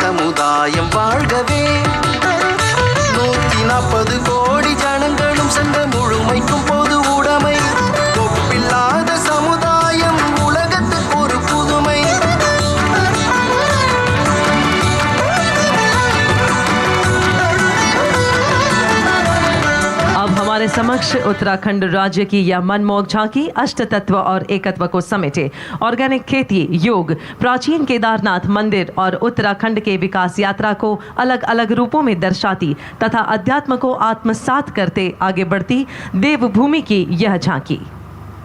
சமுதாயம் வாழ்கவே 140 கோடி ஜனங்களும் சென்ற முழுமைக்கும் பொது உடைமை ஒப்பில்லாத சமுதாயம் உலகத்துக்கு ஒரு புதுமை अब हमारे समक्ष उत्तराखंड राज्य की यह मनमोहक झांकी अष्ट तत्व और एकत्व को समेटे ऑर्गेनिक खेती, योग, प्राचीन केदारनाथ मंदिर और उत्तराखंड के विकास यात्रा को अलग अलग रूपों में दर्शाती तथा अध्यात्म को आत्मसात करते आगे बढ़ती देवभूमि की यह झांकी।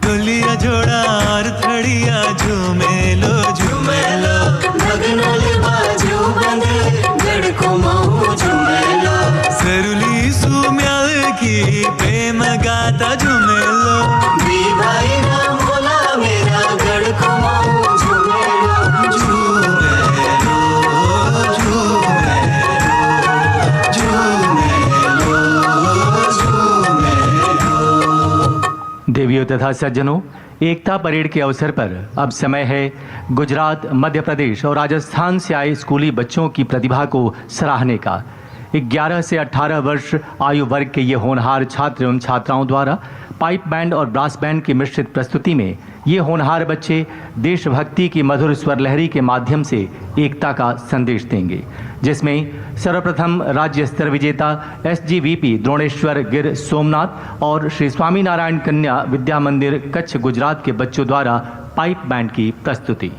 डोलिया जोड़ा और थड़िया झूमेलो झूमेलो नगनल बाजू बंदे गड़को महू झूमेलो सरुली सुम्याल की प्रेम गाता झूमेलो दी भाई ना बोला मेरा गड़को महू झूमेलो झूमेलो झूमेलो झूमेलो देवियों तथा सज्जनों, एकता परेड के अवसर पर अब समय है गुजरात, मध्य प्रदेश और राजस्थान से आए स्कूली बच्चों की प्रतिभा को सराहने का। 11 से 18 वर्ष आयु वर्ग के ये होनहार छात्र एवं छात्राओं द्वारा पाइप बैंड और ब्रास बैंड की मिश्रित प्रस्तुति में ये होनहार बच्चे देशभक्ति की मधुर स्वर लहरी के माध्यम से एकता का संदेश देंगे, जिसमें सर्वप्रथम राज्य स्तर विजेता SGVP द्रोणेश्वर गिर सोमनाथ और श्री स्वामीनारायण कन्या विद्या मंदिर कच्छ गुजरात के बच्चों द्वारा पाइप बैंड की प्रस्तुति।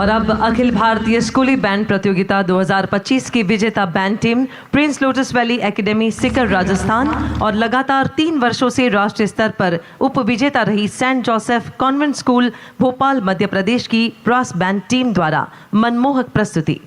और अब अखिल भारतीय स्कूली बैंड प्रतियोगिता 2025 की विजेता band team Prince Lotus Valley Academy Sikar Rajasthan और लगातार 3 वर्षों से राष्ट्रीय स्तर पर उप विजेता रही Saint Joseph convent school Bhopal Madhya Pradesh की ब्रास बैंड टीम द्वारा मनमोहक प्रस्तुति।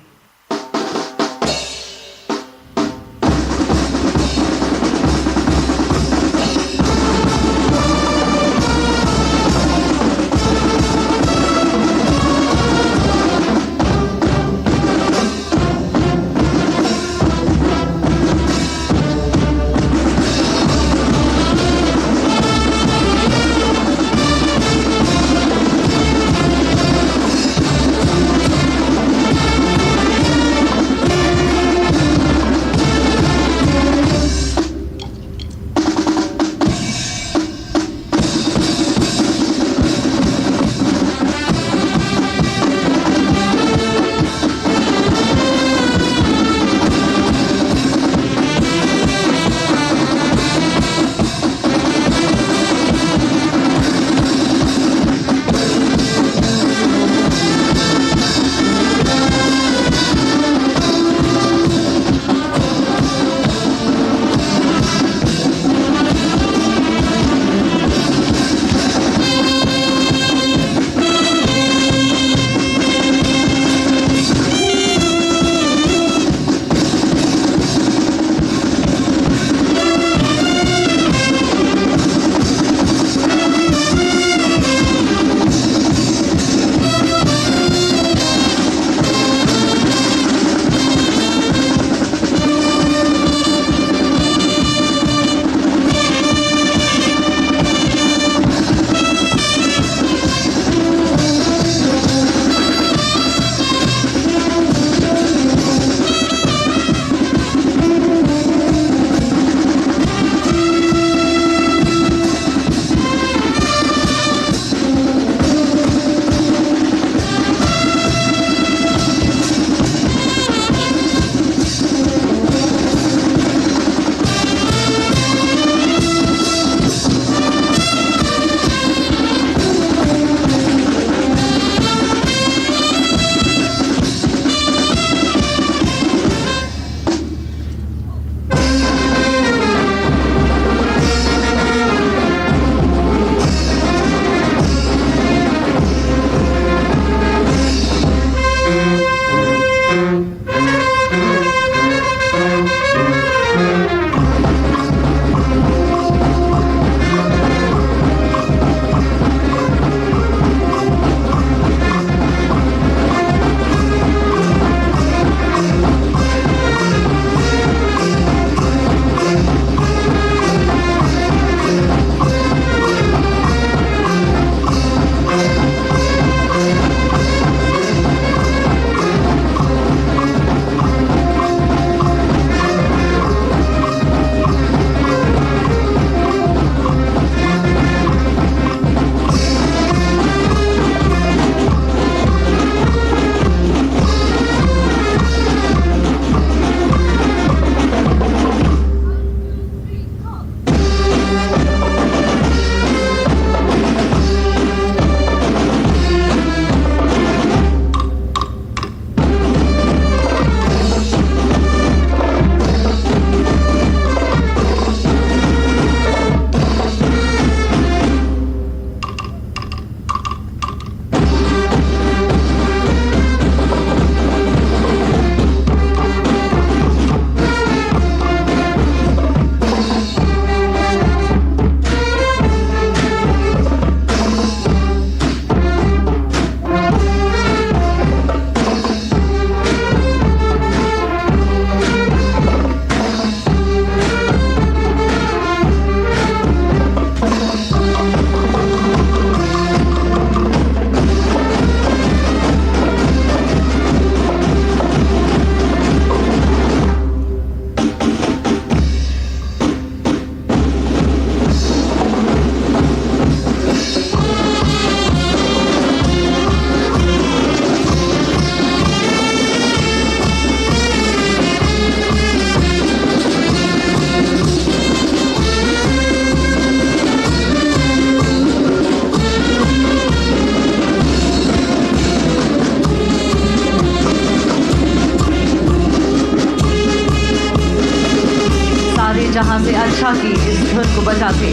कहाँ से अच्छा की इस धुन को बजाते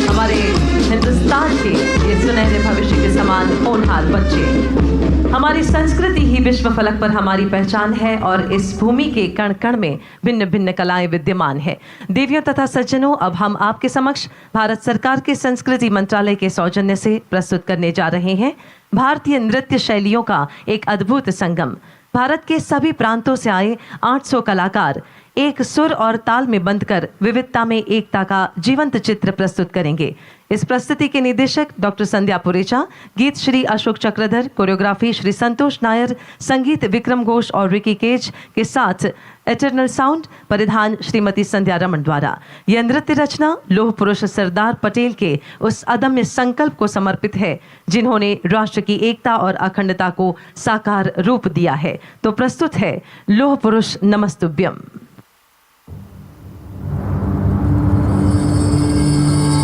हमारे हिंदुस्तान के ये सुनहरे भविष्य के समान होनहार बच्चे। हमारी संस्कृति ही विश्व फलक पर हमारी पहचान है और इस भूमि के कण कण में भिन्न भिन्न कलाएं विद्यमान है। देवियों तथा सज्जनों, अब हम आपके समक्ष भारत सरकार के संस्कृति मंत्रालय के सौजन्य से प्रस्तुत करने जा रहे हैं भारतीय नृत्य शैलियों का एक अद्भुत संगम। भारत के सभी प्रांतों से आए 800 कलाकार एक सुर और ताल में बंधकर विविधता में एकता का जीवंत चित्र प्रस्तुत करेंगे। इस प्रस्तुति के निदेशक डॉक्टर संध्या पुरेचा, गीत श्री अशोक चक्रधर, कोरियोग्राफी श्री संतोष नायर, संगीत विक्रम घोष और रिकी केज के साथ एटर्नल साउंड परिधान श्रीमती संध्या रमन द्वारा। यह नृत्य रचना लौह पुरुष सरदार पटेल के उस अदम्य संकल्प को समर्पित है जिन्होंने राष्ट्र की एकता और अखंडता को साकार रूप दिया है। तो प्रस्तुत है लौह पुरुष नमस्तुभ्यम।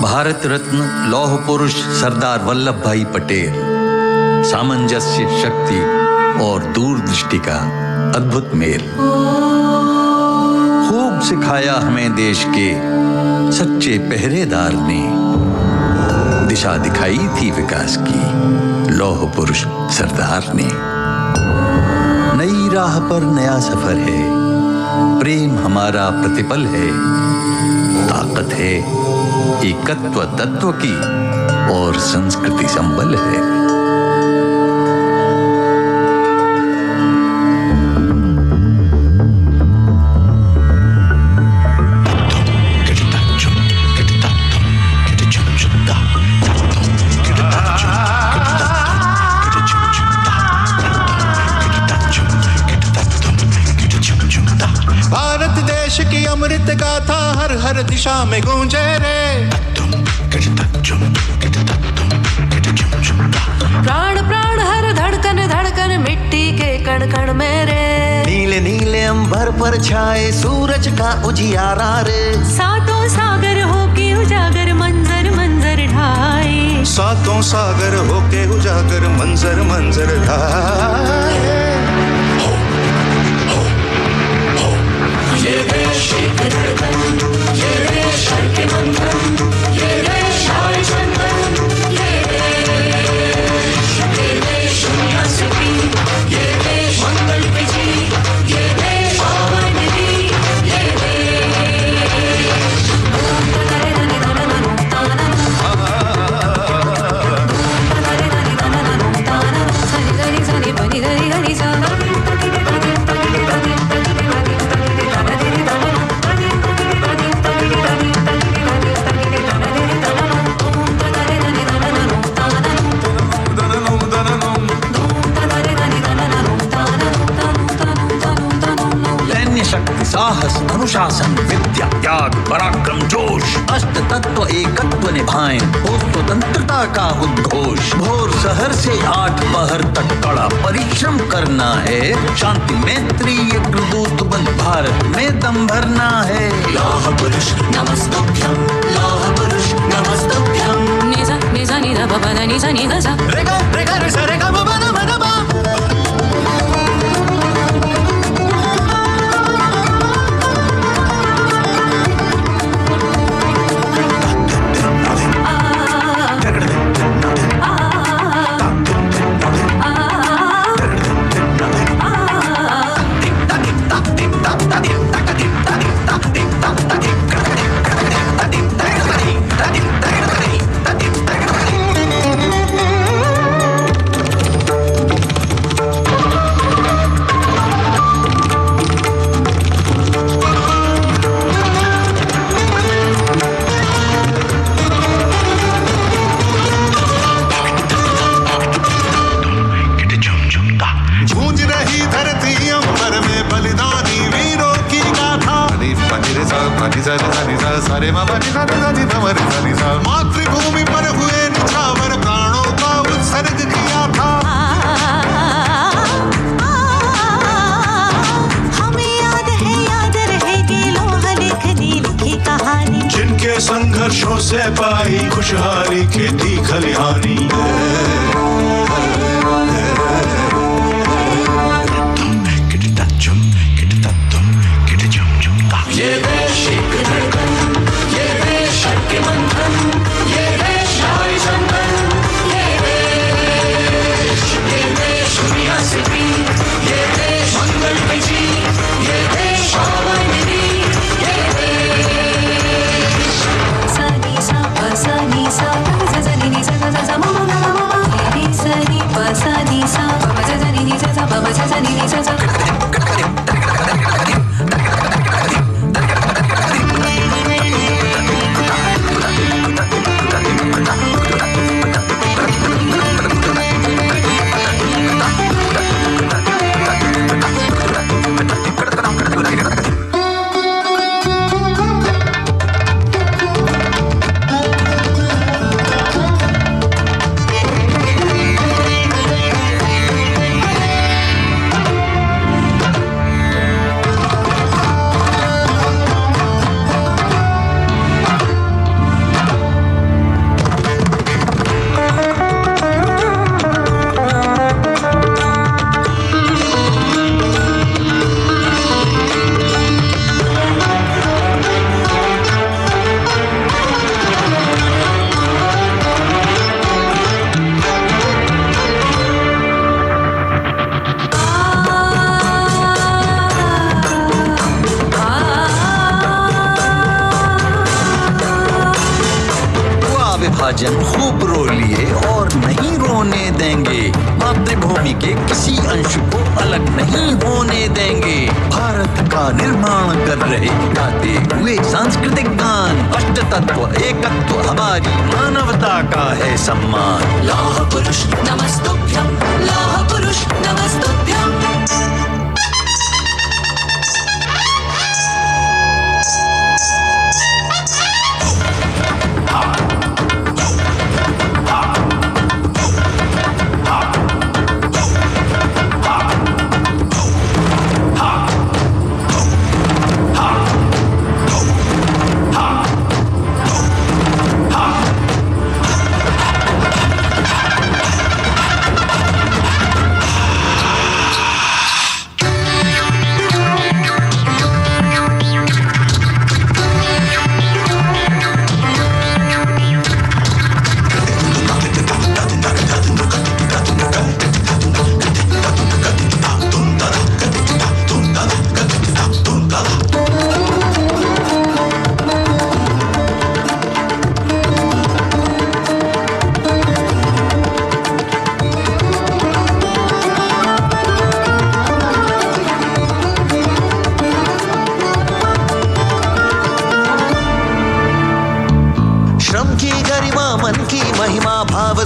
भारत रत्न लौह पुरुष सरदार वल्लभ भाई पटेल सामंजस्य, शक्ति और दूरदृष्टि का अद्भुत मेल। खूब सिखाया हमें देश के सच्चे पहरेदार ने, दिशा दिखाई थी विकास की लौह पुरुष सरदार ने। नई राह पर नया सफर है, प्रेम हमारा प्रतिपल है, ताकत है एकत्व तत्व की और संस्कृति संबल है। भारत देश की अमृत गाथा हर हर दिशा में गूंजे रे। प्राण प्राण हर धड़कन धड़कन मिट्टी के कण कण में रे। नीले नीले अंबर पर छाए सूरज का उजियारा रे। सातों सागर होके उजागर मंजर मंजर ढाए। सातों सागर होके उजागर मंजर मंजर ढाए। ये देश एक धड़कन, ये देश हर के बंधन, ये देश आए चंदन, ये देश दुनिया से भी, ये देश मंगल पे जी, ये देश पावन नदी, ये साहस, अनुशासन, विद्या, त्याग, पराक्रम, जोश, अष्ट तत्व एकत्व निभाएं, हो स्वतंत्रता का उद्घोष। भोर शहर से 8 पहर तक कड़ा परिश्रम करना है। शांति मैत्री अग्रदूत बन भारत में दम भरना है। लौह पुरुष नमस्तुभ्यं, लौह पुरुष नमस्तुभ्यं। निजा निजा निजा बाबा निजा निजा सा रेगा रेगा रेसा रेगा बाबा ना बाबा। मातृभूमि पर हुए निछावर प्राणों का उत्सर्ग किया था। हमें याद रहेगी लौह लेखनी लिखी कहानी। जिनके संघर्षों से पाई खुशहाली खेती खलिहानी। ये देश एक धड़कन, सा नी नी सा सा विभाजन खूब रो लिए और नहीं रोने देंगे। मातृभूमि के किसी अंश को अलग नहीं होने देंगे। भारत का निर्माण कर रहे गाते हुए सांस्कृतिक गान। अष्ट तत्व एकत्व हमारी मानवता का है सम्मान। लौह पुरुष नमस्तुभ्यं, लौह पुरुष नमस्तुभ्यं।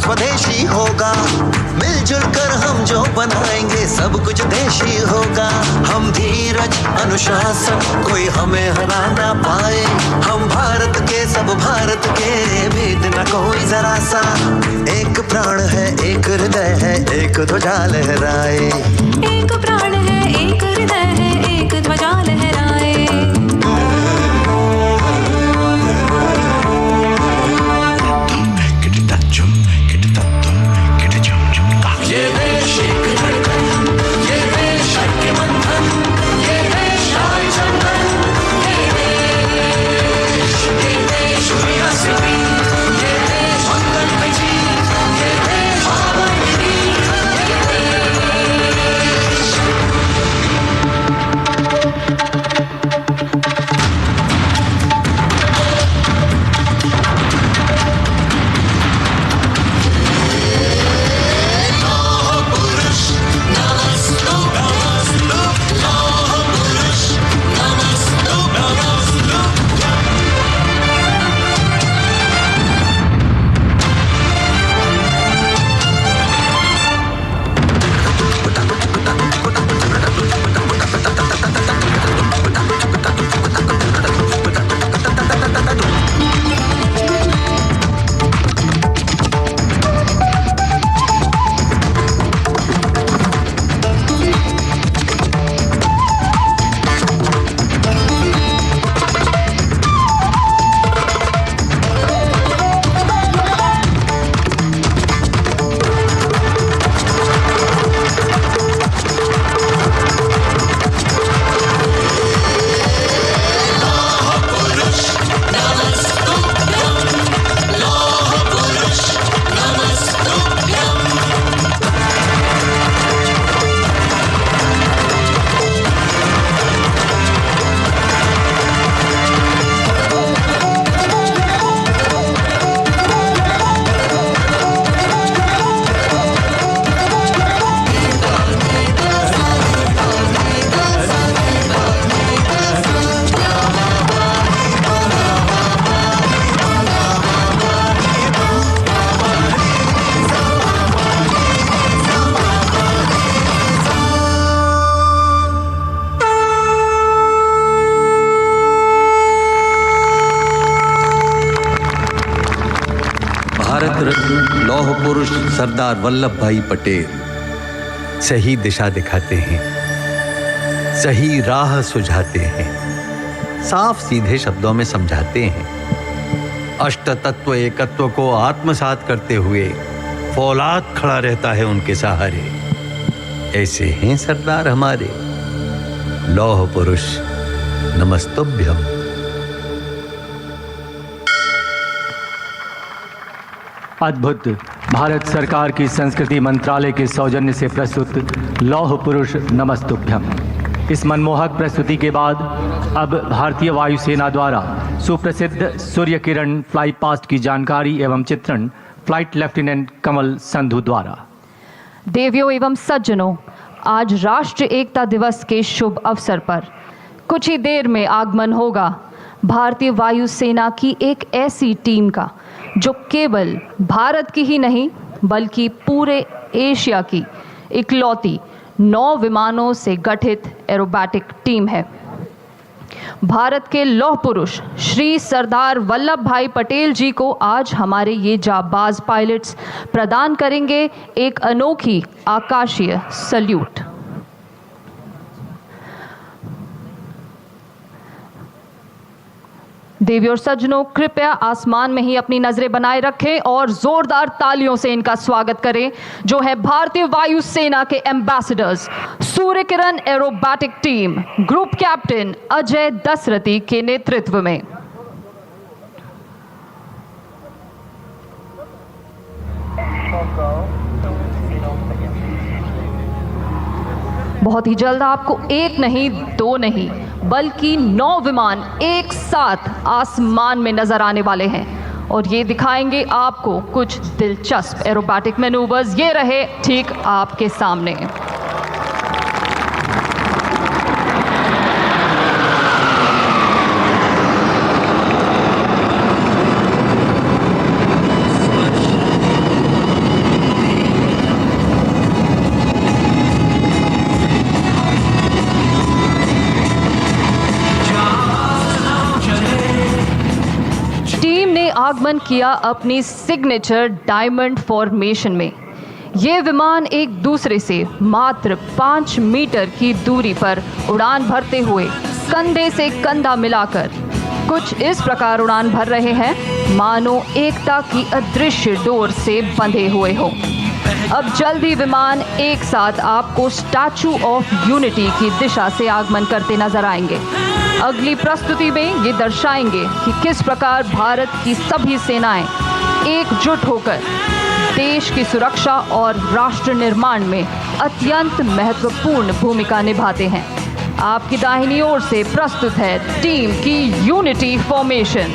स्वदेशी होगा। मिलजुल कर हम जो बनाएंगे सब कुछ देशी होगा। हम धीरज अनुशासन कोई हमें हरा ना पाए। हम भारत के सब भारत के भेद न कोई जरा सा। एक प्राण है एक हृदय है एक ध्वजा लहराए। एक प्राण है एक हृदय है एक ध्वजा लहराए। ये देश एक धड़कन, ये देश के बंधन, ये देश आए चंदन, ये देश दुनिया से भी, ये देश मंगल में जी, ये देश आबादी, ये देश सरदार वल्लभ भाई पटेल सही दिशा दिखाते हैं, सही राह सुझाते हैं, साफ सीधे शब्दों में समझाते हैं। अष्ट तत्व एकत्व को आत्मसात करते हुए फौलाद खड़ा रहता है उनके सहारे। ऐसे हैं सरदार हमारे। लौह पुरुष नमस्तुभ्यम। अद्भुत भारत सरकार की संस्कृति मंत्रालय के सौजन्य से प्रस्तुत लौह पुरुष नमस्तुभ्यम। इस मनमोहक प्रस्तुति के बाद अब भारतीय वायुसेना द्वारा सुप्रसिद्ध सूर्य किरण फ्लाई पास्ट की जानकारी एवं चित्रण फ्लाइट लेफ्टिनेंट कमल संधू द्वारा। देवियों एवं सज्जनों, आज राष्ट्रीय एकता दिवस के शुभ अवसर पर कुछ ही देर में आगमन होगा भारतीय वायुसेना की एक ऐसी टीम का जो केवल भारत की ही नहीं बल्कि पूरे एशिया की इकलौती 9 विमानों से गठित एरोबैटिक टीम है। भारत के लौह पुरुष श्री सरदार वल्लभ भाई पटेल जी को आज हमारे ये जाबाज पायलट्स प्रदान करेंगे एक अनोखी आकाशीय सल्यूट। देवी और सज्जनों, कृपया आसमान में ही अपनी नजरें बनाए रखें और जोरदार तालियों से इनका स्वागत करें, जो है भारतीय वायुसेना के ambassadors Surya Kiran aerobatic team group captain Ajay Dashrathi के नेतृत्व में। बहुत ही जल्द आपको 1 नहीं 2 नहीं बल्कि 9 विमान एक साथ आसमान में नजर आने वाले हैं और ये दिखाएंगे आपको कुछ दिलचस्प एरोबैटिक मैनूवर्स। ये रहे ठीक आपके सामने। आगमन किया अपनी सिग्नेचर डायमंड फॉर्मेशन में। ये विमान एक दूसरे से मात्र 5 मीटर की दूरी पर उड़ान भरते हुए कंधे से कंधा मिलाकर कुछ इस प्रकार उड़ान भर रहे हैं मानो एकता की अदृश्य डोर से बंधे हुए हो। अब जल्दी विमान एक साथ आपको स्टैचू ऑफ यूनिटी की दिशा से आगमन करते नजर आएंगे। अगली प्रस्तुति में ये दर्शाएंगे कि किस प्रकार भारत की सभी सेनाएं एकजुट होकर देश की सुरक्षा और राष्ट्र निर्माण में अत्यंत महत्वपूर्ण भूमिका निभाते हैं। आपकी दाहिनी ओर से प्रस्तुत है टीम की यूनिटी फॉर्मेशन।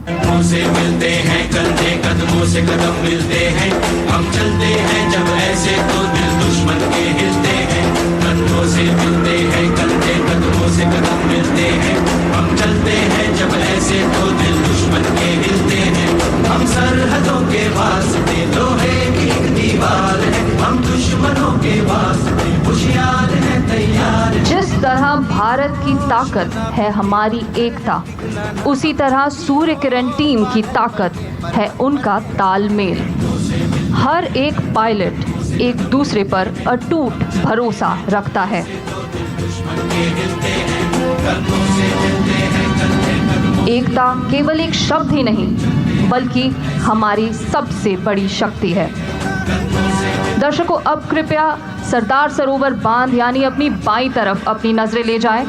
कदमों से मिलते हैं कंधे, कदमों से कदम मिलते हैं, हम चलते हैं जब ऐसे तो दिल दुश्मन के हिलते हैं। कंधों से मिलते हैं कंधे, कदमों से कदम मिलते हैं, हम चलते हैं जब ऐसे तो दिल दुश्मन के हिलते हैं। हम सरहदों के वास्ते लोहे की एक दीवार है, हम दुश्मनों के वास्ते होशियार हैं, तैयार हैं। जिस तरह भारत की ताकत है हमारी एकता, उसी तरह सूर्य किरण टीम की ताकत है उनका तालमेल। हर एक पायलट एक दूसरे पर अटूट भरोसा रखता है। एकता केवल एक शब्द ही नहीं बल्कि हमारी सबसे बड़ी शक्ति है। दर्शकों, अब कृपया सरदार सरोवर बांध यानी अपनी बाईं तरफ अपनी नजरें ले जाएं,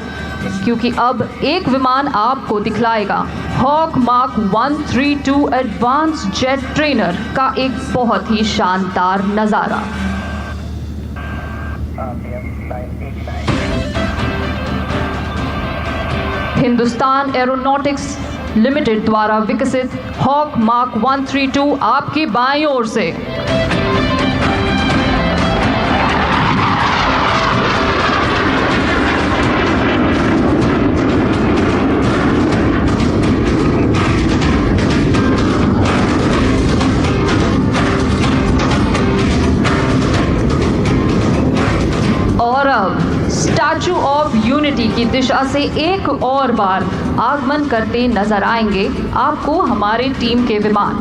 क्योंकि अब एक विमान आपको दिखलाएगा Hawk Mark 132 advance jet trainer का एक बहुत ही शानदार नजारा। हिंदुस्तान एरोनॉटिक्स लिमिटेड द्वारा विकसित हॉक मार्क 132 आपकी बाईं ओर से। और अब स्टैचू ऑफ यूनिटी की दिशा से एक और बार आगमन करते नजर आएंगे आपको हमारे टीम के विमान,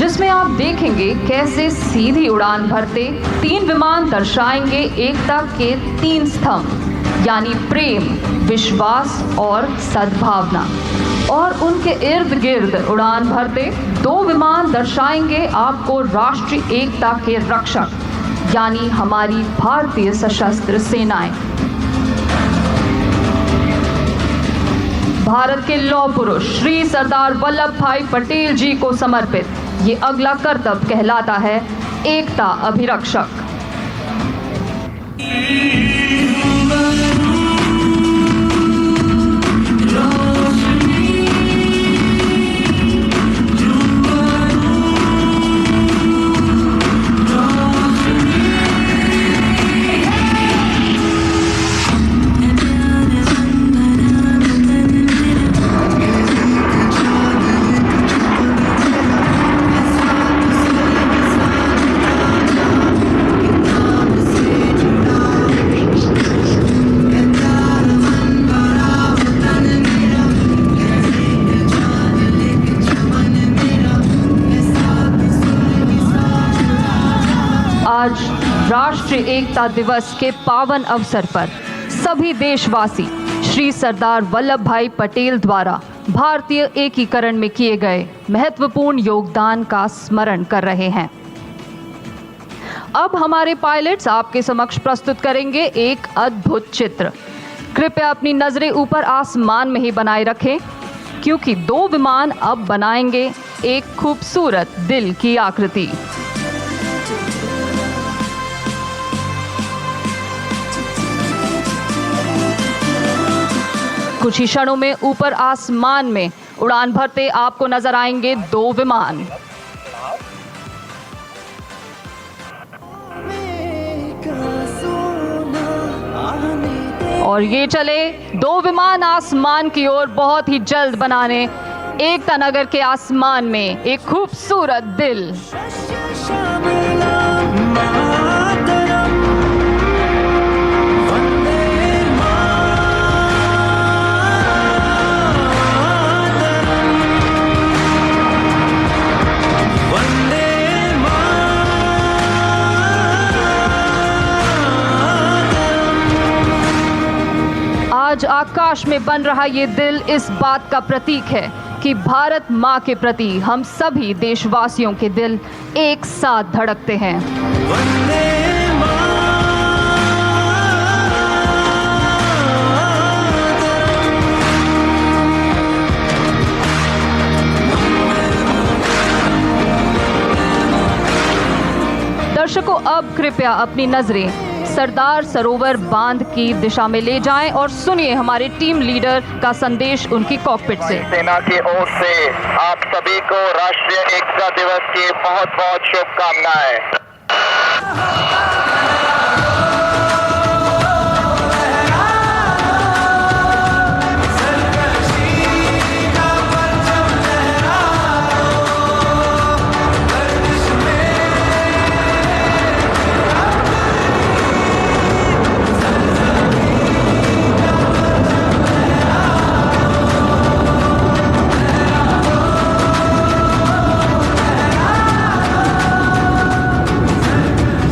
जिसमें आप देखेंगे कैसे सीधी उड़ान भरते 3 विमान दर्शाएंगे एकता के 3 स्तंभ, यानी प्रेम, विश्वास और सद्भावना। और उनके इर्द गिर्द उड़ान भरते 2 विमान दर्शाएंगे आपको राष्ट्रीय एकता के रक्षक, यानी हमारी भारतीय सशस्त्र सेनाएं। भारत के लौह पुरुष श्री सरदार वल्लभ भाई पटेल जी को समर्पित ये अगला कर्तव्य कहलाता है एकता अभिरक्षक। आज राष्ट्रीय एकता दिवस के पावन अवसर पर सभी देशवासी श्री सरदार वल्लभ भाई पटेल द्वारा भारतीय एकीकरण में किए गए महत्वपूर्ण योगदान का स्मरण कर रहे हैं। अब हमारे पायलट्स आपके समक्ष प्रस्तुत करेंगे एक अद्भुत चित्र। कृपया अपनी नजरें ऊपर आसमान में ही बनाए रखें, क्योंकि 2 विमान अब बनाएंगे एक खूबसूरत दिल की आकृति। कुछ ही क्षणों में ऊपर आसमान में उड़ान भरते आपको नजर आएंगे 2 विमान। और ये चले 2 विमान आसमान की ओर बहुत ही जल्द बनाने एकता नगर के आसमान में एक खूबसूरत दिल। आज आकाश में बन रहा ये दिल इस बात का प्रतीक है कि भारत माँ के प्रति हम सभी देशवासियों के दिल एक साथ धड़कते हैं। दर्शकों, अब कृपया अपनी नजरें सरदार सरोवर बांध की दिशा में ले जाएं और सुनिए हमारे टीम लीडर का संदेश उनकी कॉकपिट से। सेना की ओर से आप सभी को राष्ट्रीय एकता दिवस की बहुत बहुत शुभकामनाएं।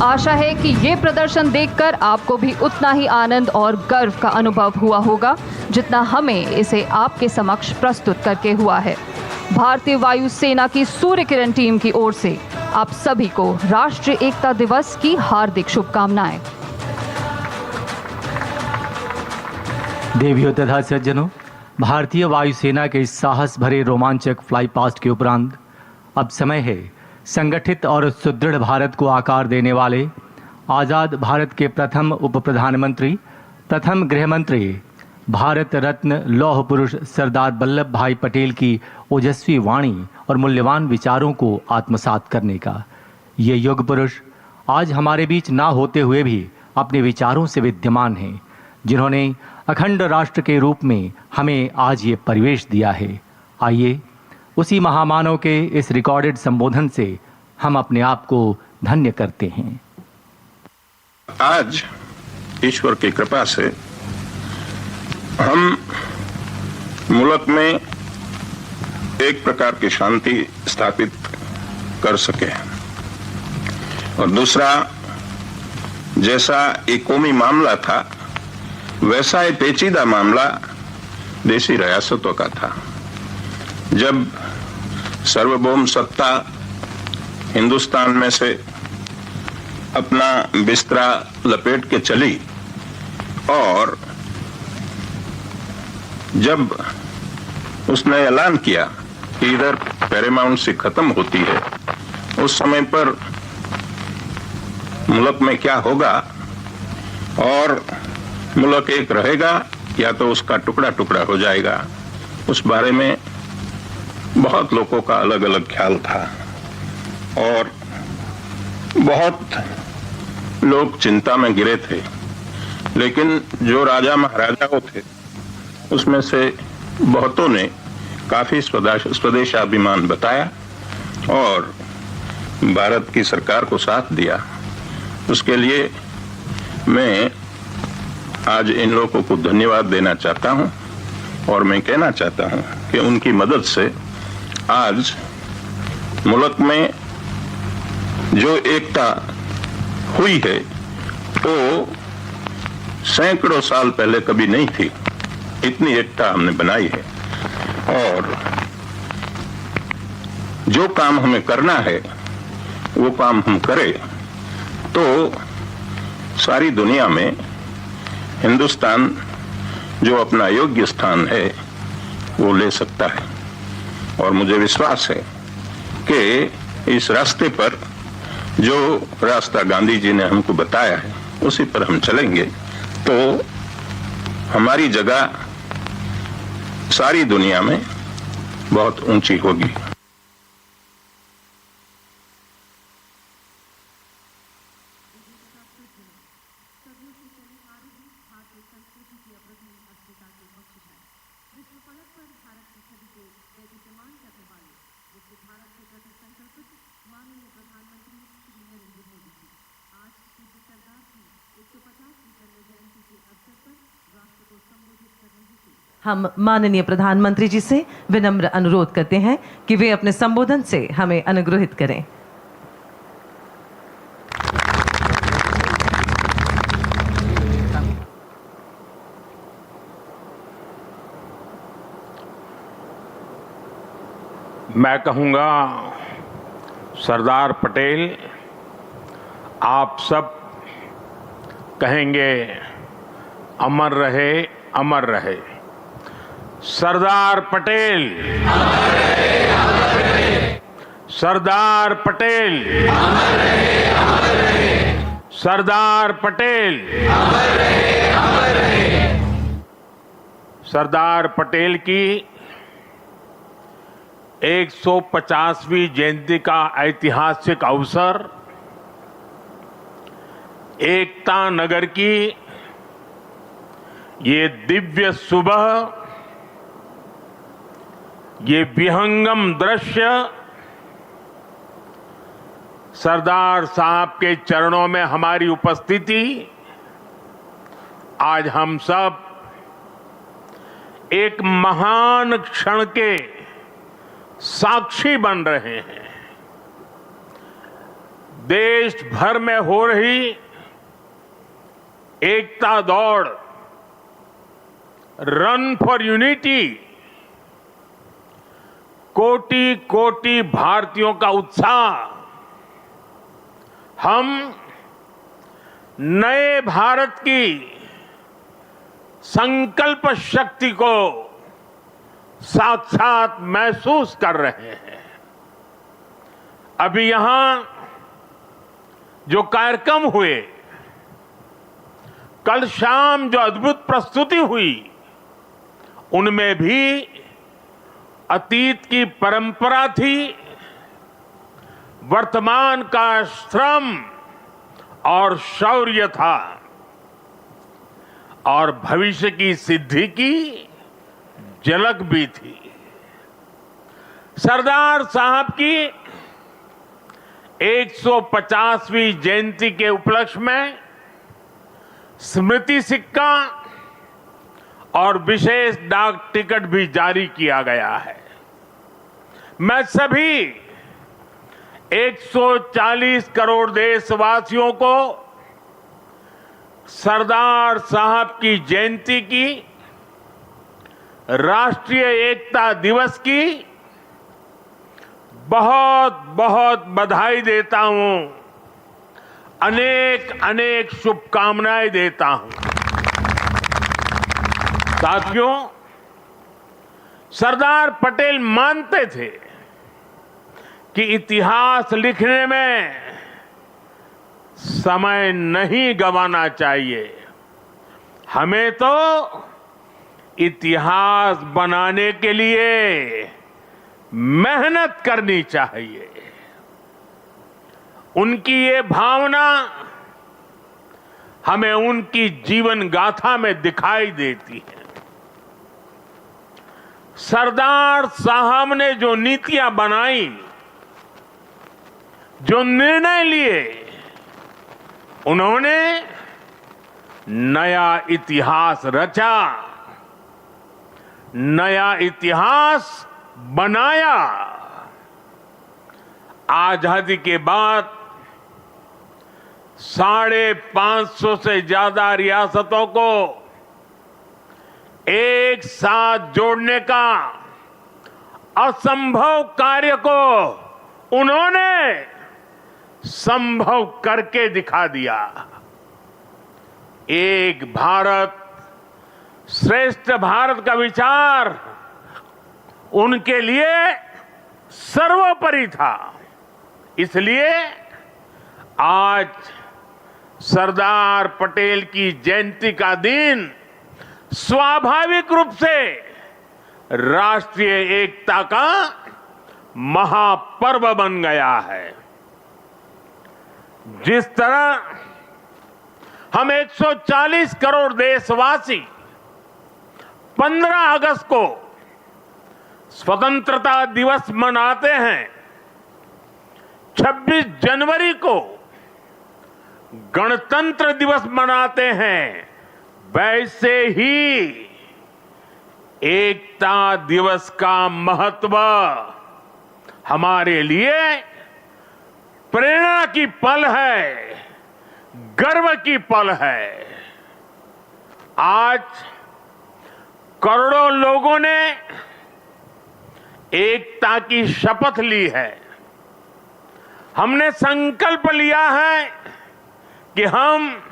आशा है कि ये प्रदर्शन देखकर आपको भी उतना ही आनंद और गर्व का अनुभव हुआ होगा जितना हमें इसे आपके समक्ष प्रस्तुत करके हुआ है। भारतीय वायु सेना की सूर्य किरण टीम की ओर से आप सभी को राष्ट्रीय एकता दिवस की हार्दिक शुभकामनाएं। देवियों तथा सज्जनों, भारतीय वायुसेना के इस साहस भरे रोमांचक फ्लाई पास्ट के उपरांत अब समय है संगठित और सुदृढ़ भारत को आकार देने वाले आज़ाद भारत के प्रथम उप प्रधानमंत्री, प्रथम गृहमंत्री, भारत रत्न लौह पुरुष सरदार वल्लभ भाई पटेल की ओजस्वी वाणी और मूल्यवान विचारों को आत्मसात करने का। ये युग पुरुष आज हमारे बीच ना होते हुए भी अपने विचारों से विद्यमान हैं, जिन्होंने अखंड राष्ट्र के रूप में हमें आज ये परिवेश दिया है। आइए उसी महामानव के इस रिकॉर्डेड संबोधन से हम अपने आप को धन्य करते हैं। आज ईश्वर की कृपा से हम मुल्क में एक प्रकार की शांति स्थापित कर सके। और दूसरा, जैसा एक कौमी मामला था वैसा एक पेचीदा मामला देशी रियासतों का था। जब सार्वभौम सत्ता हिंदुस्तान में से अपना बिस्तरा लपेट के चली और जब उसने ऐलान किया कि इधर पैरामाउंसी खत्म होती है, उस समय पर मुल्क में क्या होगा और मुल्क एक रहेगा या तो उसका टुकड़ा टुकड़ा हो जाएगा, उस बारे में बहुत लोगों का अलग अलग ख्याल था और बहुत लोग चिंता में घिरे थे। लेकिन जो राजा महाराजाओं थे उसमें से बहुतों ने काफी स्वदेशाभिमान बताया और भारत की सरकार को साथ दिया। उसके लिए मैं आज इन लोगों को धन्यवाद देना चाहता हूं और मैं कहना चाहता हूं कि उनकी मदद से आज मुल्क में जो एकता हुई है वो सैकड़ों साल पहले कभी नहीं थी। इतनी एकता हमने बनाई है और जो काम हमें करना है वो काम हम करें तो सारी दुनिया में हिंदुस्तान जो अपना योग्य स्थान है वो ले सकता है। और मुझे विश्वास है कि इस रास्ते पर जो रास्ता गांधी जी ने हमको बताया है उसी पर हम चलेंगे तो हमारी जगह सारी दुनिया में बहुत ऊंची होगी। हम माननीय प्रधानमंत्री जी से विनम्र अनुरोध करते हैं कि वे अपने संबोधन से हमें अनुग्रहित करें। मैं कहूँगा सरदार पटेल, आप सब कहेंगे अमर रहे, अमर रहे। सरदार पटेल, अमर रहे, अमर रहे। सरदार पटेल, अमर रहे, अमर रहे। सरदार पटेल, अमर रहे, अमर रहे। सरदार पटेल की 150वीं जयंती का ऐतिहासिक अवसर एकता नगर की ये दिव्य सुबह, ये विहंगम दृश्य सरदार साहब के चरणों में हमारी उपस्थिति, आज हम सब एक महान क्षण के साक्षी बन रहे हैं। देश भर में हो रही एकता दौड़, रन फॉर यूनिटी, कोटि कोटि भारतीयों का उत्साह, हम नए भारत की संकल्प शक्ति को साक्षात महसूस कर रहे हैं। अभी यहां जो कार्यक्रम हुए, कल शाम जो अद्भुत प्रस्तुति हुई, उनमें भी अतीत की परंपरा थी, वर्तमान का श्रम और शौर्य था और भविष्य की सिद्धि की झलक भी थी। सरदार साहब की 150वीं जयंती के उपलक्ष्य में स्मृति सिक्का और विशेष डाक टिकट भी जारी किया गया है। मैं सभी 140 करोड़ देशवासियों को सरदार साहब की जयंती की, राष्ट्रीय एकता दिवस की बहुत बहुत बधाई देता हूं, अनेक अनेक शुभकामनाएं देता हूं। साथियों, सरदार पटेल मानते थे कि इतिहास लिखने में समय नहीं गंवाना चाहिए, हमें तो इतिहास बनाने के लिए मेहनत करनी चाहिए। उनकी ये भावना हमें उनकी जीवन गाथा में दिखाई देती है। सरदार साहब ने जो नीतियां बनाई, जो निर्णय लिए, उन्होंने नया इतिहास रचा, नया इतिहास बनाया। आजादी के बाद 550 से ज्यादा रियासतों को एक साथ जोड़ने का असंभव कार्य को उन्होंने संभव करके दिखा दिया। एक भारत श्रेष्ठ भारत का विचार उनके लिए सर्वोपरि था। इसलिए आज सरदार पटेल की जयंती का दिन स्वाभाविक रूप से राष्ट्रीय एकता का महापर्व बन गया है। जिस तरह हम 140 करोड़ देशवासी 15 अगस्त को स्वतंत्रता दिवस मनाते हैं, 26 जनवरी को गणतंत्र दिवस मनाते हैं, वैसे ही एकता दिवस का महत्व हमारे लिए प्रेरणा की पल है, गर्व की पल है। आज करोड़ों लोगों ने एकता की शपथ ली है। हमने संकल्प लिया है कि हम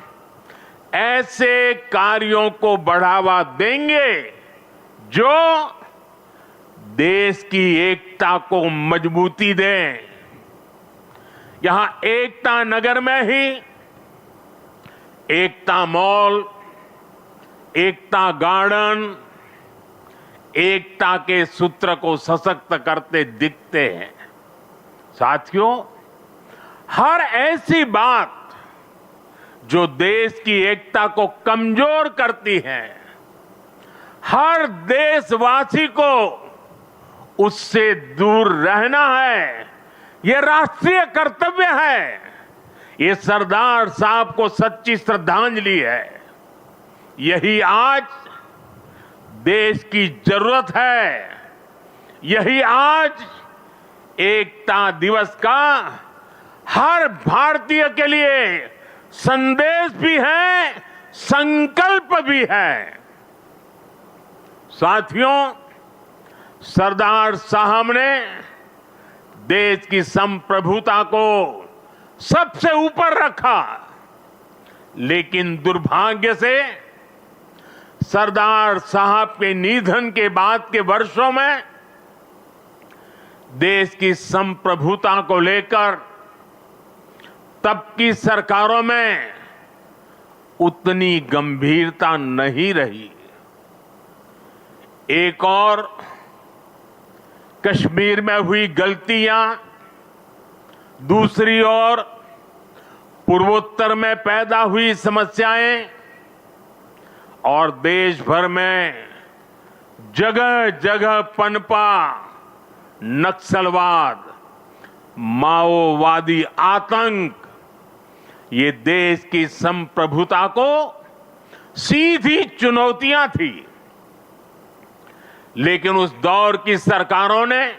ऐसे कार्यों को बढ़ावा देंगे जो देश की एकता को मजबूती दें। यहां एकता नगर में ही एकता मॉल, एकता गार्डन एकता के सूत्र को सशक्त करते दिखते हैं। साथियों, हर ऐसी बात जो देश की एकता को कमजोर करती है, हर देशवासी को उससे दूर रहना है, ये राष्ट्रीय कर्तव्य है। ये सरदार साहब को सच्ची श्रद्धांजलि है। यही आज देश की जरूरत है। यही आज एकता दिवस का हर भारतीय के लिए संदेश भी है, संकल्प भी है। साथियों, सरदार साहब ने देश की संप्रभुता को सबसे ऊपर रखा, लेकिन दुर्भाग्य से सरदार साहब के निधन के बाद के वर्षों में देश की संप्रभुता को लेकर तब की सरकारों में उतनी गंभीरता नहीं रही। एक और कश्मीर में हुई गलतियां, दूसरी ओर पूर्वोत्तर में पैदा हुई समस्याएं और देश भर में जगह जगह पनपा नक्सलवाद, माओवादी आतंक, ये देश की संप्रभुता को सीधी चुनौतियां थी। लेकिन उस दौर की सरकारों ने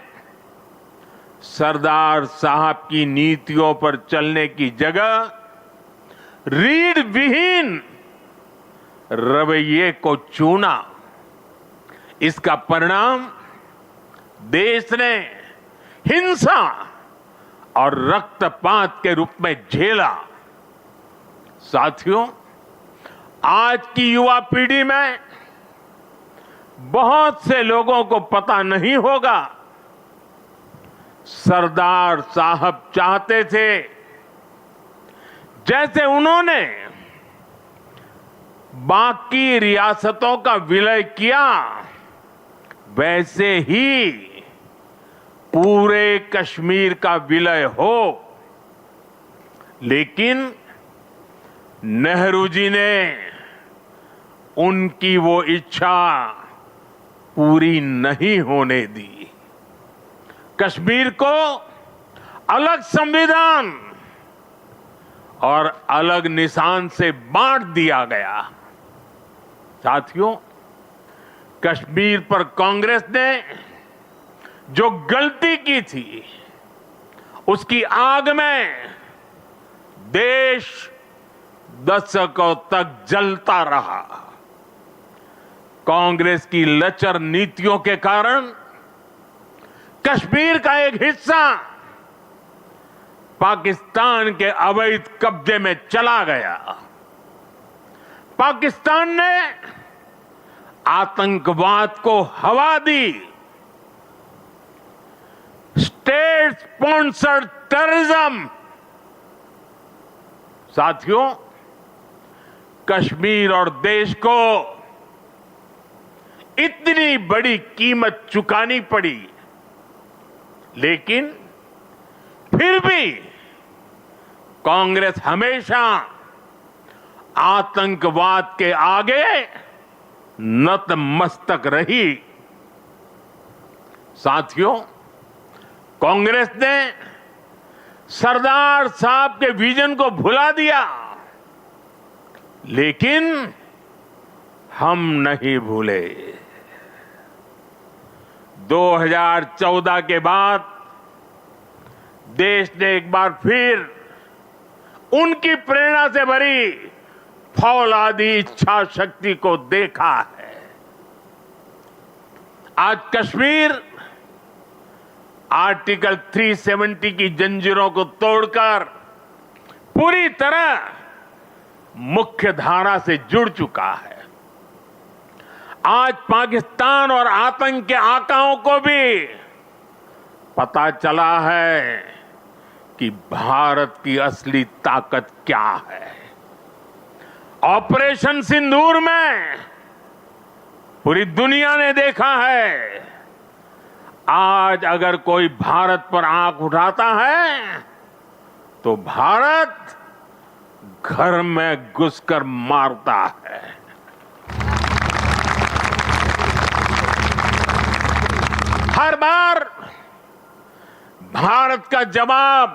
सरदार साहब की नीतियों पर चलने की जगह रीढ़ विहीन रवैये को चुना। इसका परिणाम देश ने हिंसा और रक्तपात के रूप में झेला। साथियों, आज की युवा पीढ़ी में बहुत से लोगों को पता नहीं होगा, सरदार साहब चाहते थे जैसे उन्होंने बाकी रियासतों का विलय किया, वैसे ही पूरे कश्मीर का विलय हो। लेकिन नेहरू जी ने उनकी वो इच्छा पूरी नहीं होने दी। कश्मीर को अलग संविधान और अलग निशान से बांट दिया गया। साथियों, कश्मीर पर कांग्रेस ने जो गलती की थी, उसकी आग में देश दशकों तक जलता रहा। कांग्रेस की लचर नीतियों के कारण कश्मीर का एक हिस्सा पाकिस्तान के अवैध कब्जे में चला गया। पाकिस्तान ने आतंकवाद को हवा दी। State sponsored terrorism. साथियों, कश्मीर और देश को इतनी बड़ी कीमत चुकानी पड़ी, लेकिन फिर भी कांग्रेस हमेशा आतंकवाद के आगे नतमस्तक रही। साथियों, कांग्रेस ने सरदार साहब के विजन को भुला दिया, लेकिन हम नहीं भूले। 2014 के बाद देश ने एक बार फिर उनकी प्रेरणा से भरी फौलादी इच्छा शक्ति को देखा है। आज कश्मीर आर्टिकल 370 की जंजीरों को तोड़कर पूरी तरह मुख्य धारा से जुड़ चुका है। आज पाकिस्तान और आतंक के आकाओं को भी पता चला है कि भारत की असली ताकत क्या है। ऑपरेशन सिंदूर में पूरी दुनिया ने देखा है, आज अगर कोई भारत पर आंख उठाता है तो भारत घर में घुसकर मारता है। हर बार भारत का जवाब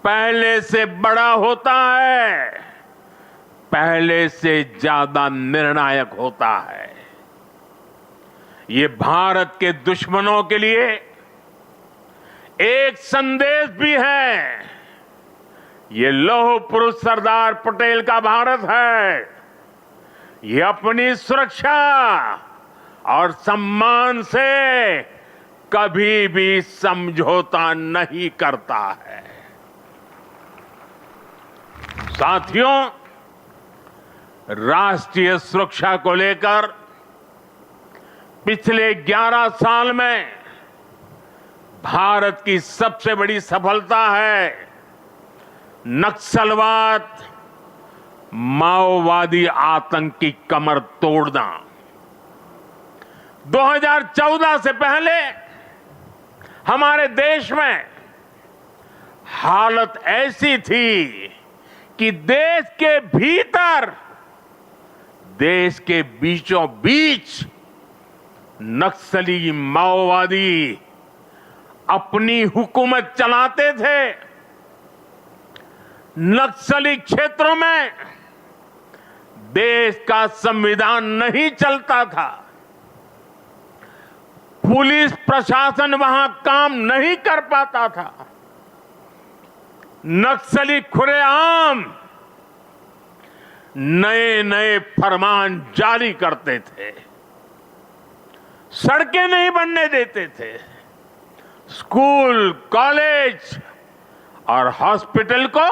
पहले से बड़ा होता है, पहले से ज्यादा निर्णायक होता है। ये भारत के दुश्मनों के लिए एक संदेश भी है। ये लौह पुरुष सरदार पटेल का भारत है। ये अपनी सुरक्षा और सम्मान से कभी भी समझौता नहीं करता है। साथियों, राष्ट्रीय सुरक्षा को लेकर पिछले 11 साल में भारत की सबसे बड़ी सफलता है नक्सलवाद, माओवादी आतंक की कमर तोड़ना। 2014 से पहले हमारे देश में हालत ऐसी थी कि देश के भीतर, देश के बीचों बीच नक्सली माओवादी अपनी हुकूमत चलाते थे। नक्सली क्षेत्रों में देश का संविधान नहीं चलता था। पुलिस प्रशासन वहां काम नहीं कर पाता था। नक्सली खुलेआम नए नए फरमान जारी करते थे, सड़कें नहीं बनने देते थे, स्कूल, कॉलेज और हॉस्पिटल को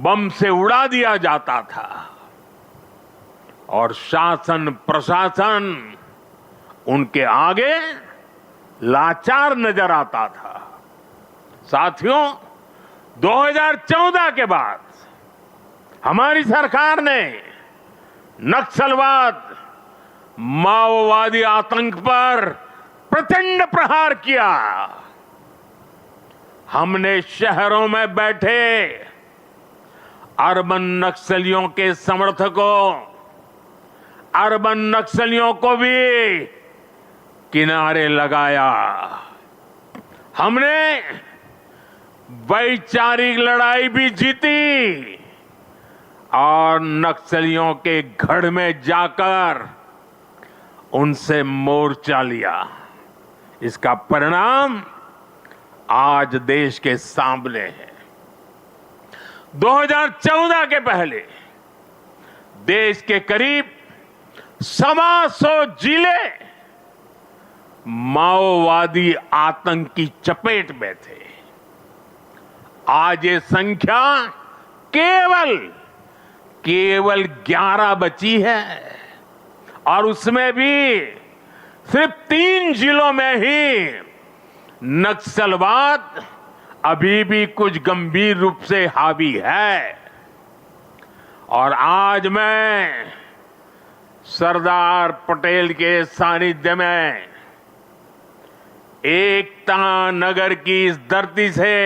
बम से उड़ा दिया जाता था और शासन प्रशासन उनके आगे लाचार नजर आता था। साथियों, 2014 के बाद हमारी सरकार ने नक्सलवाद, माओवादी आतंक पर प्रचंड प्रहार किया। हमने शहरों में बैठे अर्बन नक्सलियों के समर्थकों, अर्बन नक्सलियों को भी किनारे लगाया। हमने वैचारिक लड़ाई भी जीती और नक्सलियों के गढ़ में जाकर उनसे मोर्चा लिया। इसका परिणाम आज देश के सामने है। 2014 के पहले देश के करीब 125 जिले माओवादी आतंक की चपेट में थे। आज ये संख्या केवल 11 बची है और उसमें भी सिर्फ 3 जिलों में ही नक्सलवाद अभी भी कुछ गंभीर रूप से हावी है। और आज मैं सरदार पटेल के सानिध्य में एकता नगर की इस धरती से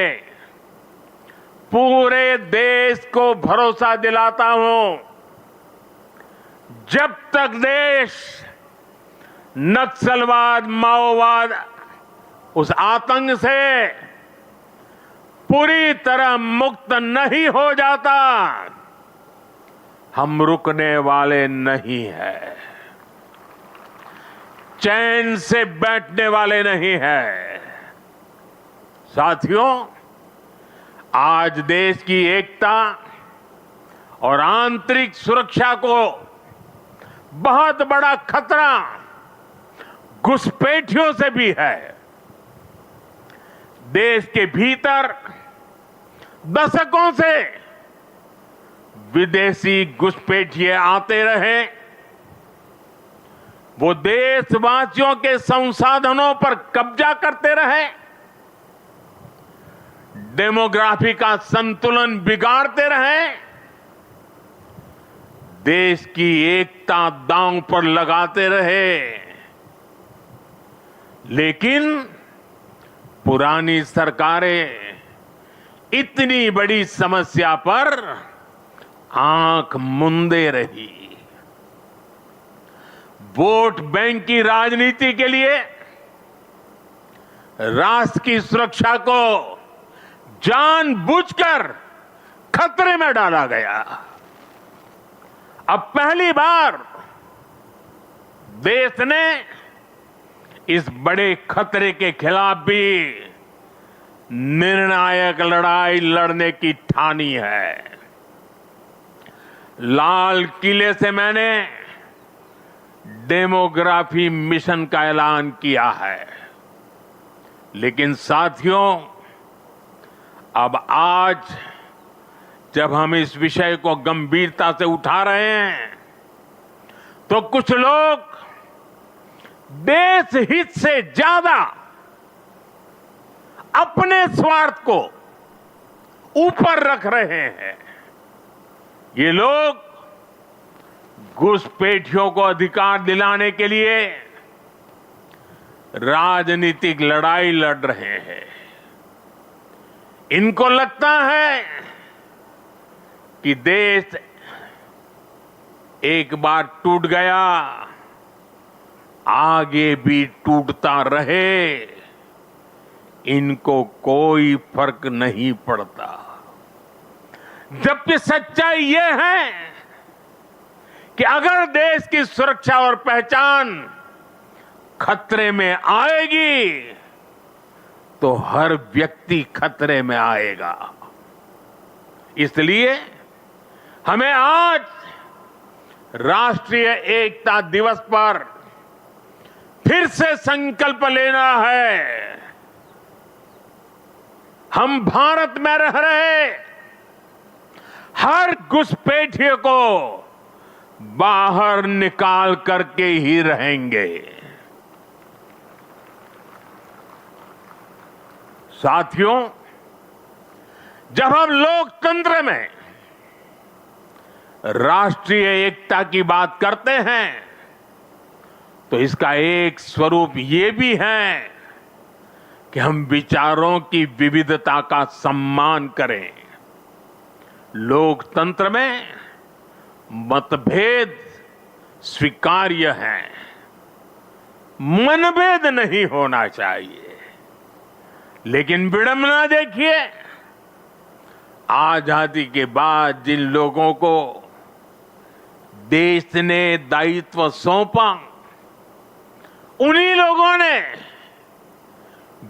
पूरे देश को भरोसा दिलाता हूं, जब तक देश नक्सलवाद, माओवाद, उस आतंक से पूरी तरह मुक्त नहीं हो जाता, हम रुकने वाले नहीं हैं, चैन से बैठने वाले नहीं हैं। साथियों, आज देश की एकता और आंतरिक सुरक्षा को बहुत बड़ा खतरा घुसपैठियों से भी है। देश के भीतर दशकों से विदेशी घुसपैठिए आते रहे, वो देशवासियों के संसाधनों पर कब्जा करते रहे, डेमोग्राफी का संतुलन बिगाड़ते रहे, देश की एकता दांव पर लगाते रहे। लेकिन पुरानी सरकारें इतनी बड़ी समस्या पर आंख मूंदे रही। वोट बैंक की राजनीति के लिए राष्ट्र की सुरक्षा को जानबूझकर खतरे में डाला गया। अब पहली बार देश ने इस बड़े खतरे के खिलाफ भी निर्णायक लड़ाई लड़ने की ठानी है। लाल किले से मैंने डेमोग्राफी मिशन का ऐलान किया है, लेकिन साथियों, अब आज जब हम इस विषय को गंभीरता से उठा रहे हैं, तो कुछ लोग देश हित से ज्यादा अपने स्वार्थ को ऊपर रख रहे हैं। ये लोग घुसपैठियों को अधिकार दिलाने के लिए राजनीतिक लड़ाई लड़ रहे हैं। इनको लगता है कि देश एक बार टूट गया, आगे भी टूटता रहे, इनको कोई फर्क नहीं पड़ता। जबकि सच्चाई यह है कि अगर देश की सुरक्षा और पहचान खतरे में आएगी तो हर व्यक्ति खतरे में आएगा। इसलिए हमें आज राष्ट्रीय एकता दिवस पर फिर से संकल्प लेना है। हम भारत में रह रहे हर घुसपैठिए को बाहर निकाल करके ही रहेंगे। साथियों, जब हम लोकतंत्र में राष्ट्रीय एकता की बात करते हैं तो इसका एक स्वरूप ये भी है कि हम विचारों की विविधता का सम्मान करें। लोकतंत्र में मतभेद स्वीकार्य है, मनभेद नहीं होना चाहिए। लेकिन विडंबना देखिए, आजादी के बाद जिन लोगों को देश ने दायित्व सौंपा, उन्हीं लोगों ने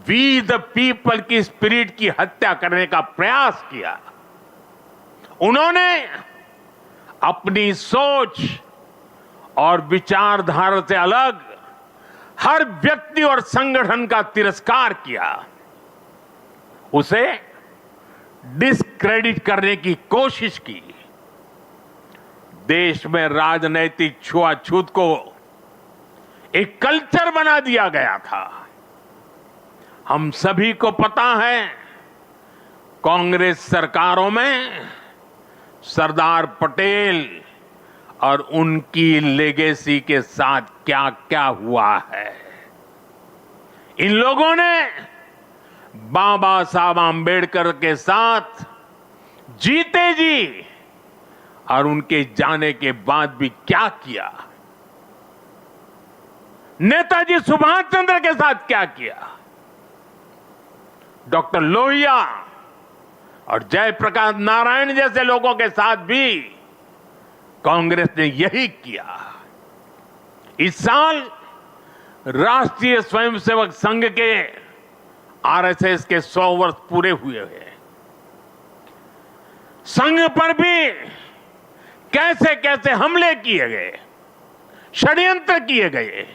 वी द पीपल की स्पिरिट की हत्या करने का प्रयास किया। उन्होंने अपनी सोच और विचारधारा से अलग हर व्यक्ति और संगठन का तिरस्कार किया, उसे डिस्क्रेडिट करने की कोशिश की। देश में राजनैतिक छुआछूत को एक कल्चर बना दिया गया था। हम सभी को पता है, कांग्रेस सरकारों में सरदार पटेल और उनकी लेगेसी के साथ क्या क्या हुआ है। इन लोगों ने बाबा साहब आंबेडकर के साथ जीते जी और उनके जाने के बाद भी क्या किया, नेताजी सुभाष चंद्र के साथ क्या किया, डॉक्टर लोहिया और जयप्रकाश नारायण जैसे लोगों के साथ भी कांग्रेस ने यही किया। इस साल राष्ट्रीय स्वयंसेवक संघ के आरएसएस के 100 वर्ष पूरे हुए हैं। संघ पर भी कैसे कैसे हमले किए गए, षड्यंत्र किए गए।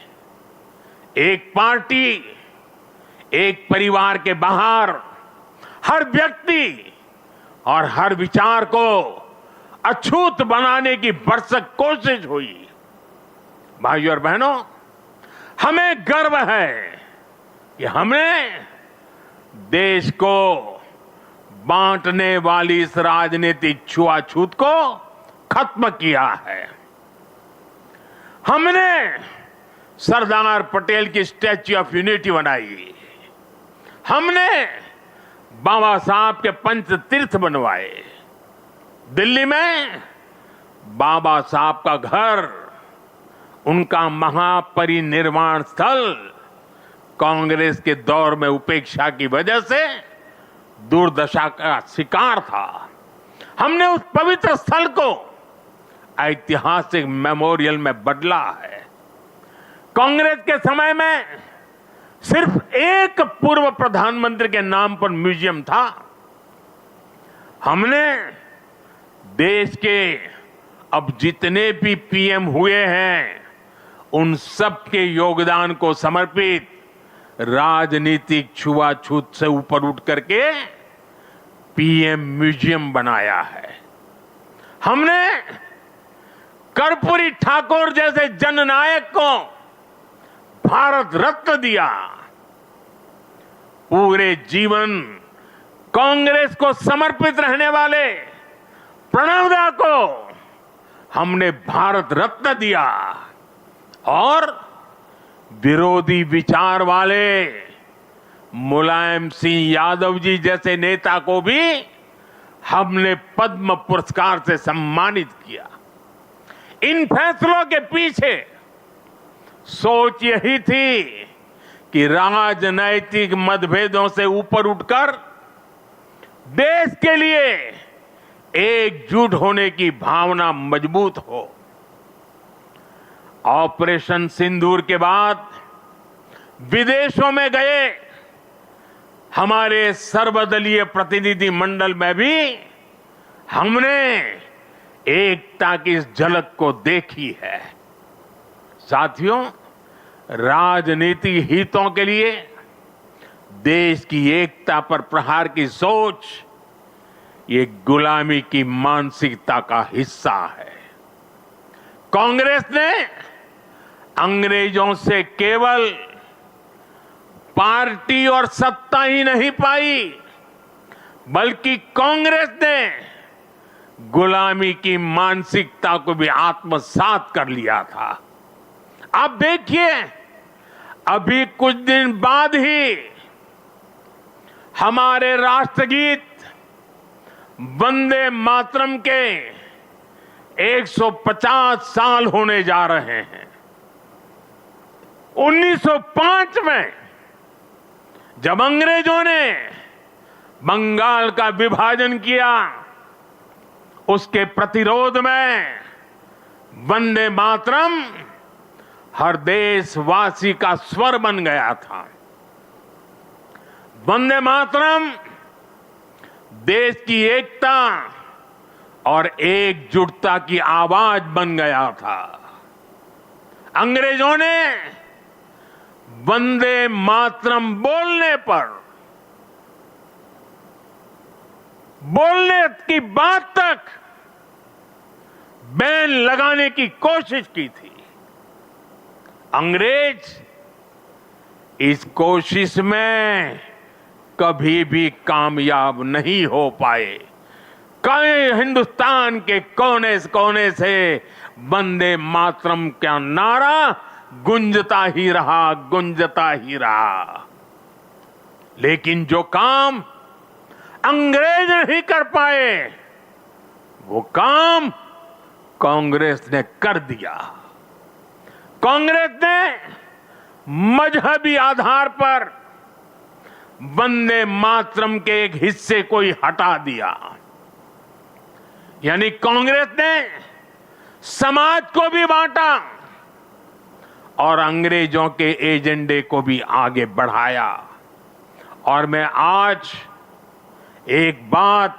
एक पार्टी, एक परिवार के बाहर हर व्यक्ति और हर विचार को अछूत बनाने की भरसक कोशिश हुई। भाइयों और बहनों, हमें गर्व है कि हमने देश को बांटने वाली इस राजनीतिक छुआछूत को खत्म किया है। हमने सरदार पटेल की स्टैच्यू ऑफ यूनिटी बनाई, हमने बाबा साहब के पंच तीर्थ बनवाए। दिल्ली में बाबा साहब का घर, उनका महापरिनिर्वाण स्थल कांग्रेस के दौर में उपेक्षा की वजह से दुर्दशा का शिकार था। हमने उस पवित्र स्थल को ऐतिहासिक मेमोरियल में बदला है। कांग्रेस के समय में सिर्फ एक पूर्व प्रधानमंत्री के नाम पर म्यूजियम था। हमने देश के अब जितने भी पीएम हुए हैं, उन सब के योगदान को समर्पित राजनीतिक छुआछूत से ऊपर उठ करके पीएम म्यूजियम बनाया है। हमने कर्पूरी ठाकुर जैसे जननायक को भारत रत्न दिया। पूरे जीवन कांग्रेस को समर्पित रहने वाले प्रणब दा को हमने भारत रत्न दिया और विरोधी विचार वाले मुलायम सिंह यादव जी जैसे नेता को भी हमने पद्म पुरस्कार से सम्मानित किया। इन फैसलों के पीछे सोच यही थी कि राजनैतिक मतभेदों से ऊपर उठकर देश के लिए एकजुट होने की भावना मजबूत हो। ऑपरेशन सिंदूर के बाद विदेशों में गए हमारे सर्वदलीय प्रतिनिधि मंडल में भी हमने एकता की इस झलक को देखी है। साथियों, राजनीति हितों के लिए देश की एकता पर प्रहार की सोच ये गुलामी की मानसिकता का हिस्सा है। कांग्रेस ने अंग्रेजों से केवल पार्टी और सत्ता ही नहीं पाई, बल्कि कांग्रेस ने गुलामी की मानसिकता को भी आत्मसात कर लिया था। आप देखिए, अभी कुछ दिन बाद ही हमारे राष्ट्रगीत वंदे मातरम के 150 साल होने जा रहे हैं। 1905 में जब अंग्रेजों ने बंगाल का विभाजन किया, उसके प्रतिरोध में वंदे मातरम हर देशवासी का स्वर बन गया था। वंदे मातरम देश की एकता और एकजुटता की आवाज बन गया था। अंग्रेजों ने वंदे मातरम बोलने की बात तक बैन लगाने की कोशिश की थी। अंग्रेज इस कोशिश में कभी भी कामयाब नहीं हो पाए। कई हिंदुस्तान के कोने से वंदे मातरम का नारा गुंजता ही रहा। लेकिन जो काम अंग्रेज नहीं कर पाए, वो काम कांग्रेस ने कर दिया। कांग्रेस ने मजहबी आधार पर वंदे मातरम के एक हिस्से को ही हटा दिया। यानी कांग्रेस ने समाज को भी बांटा और अंग्रेजों के एजेंडे को भी आगे बढ़ाया। और मैं आज एक बात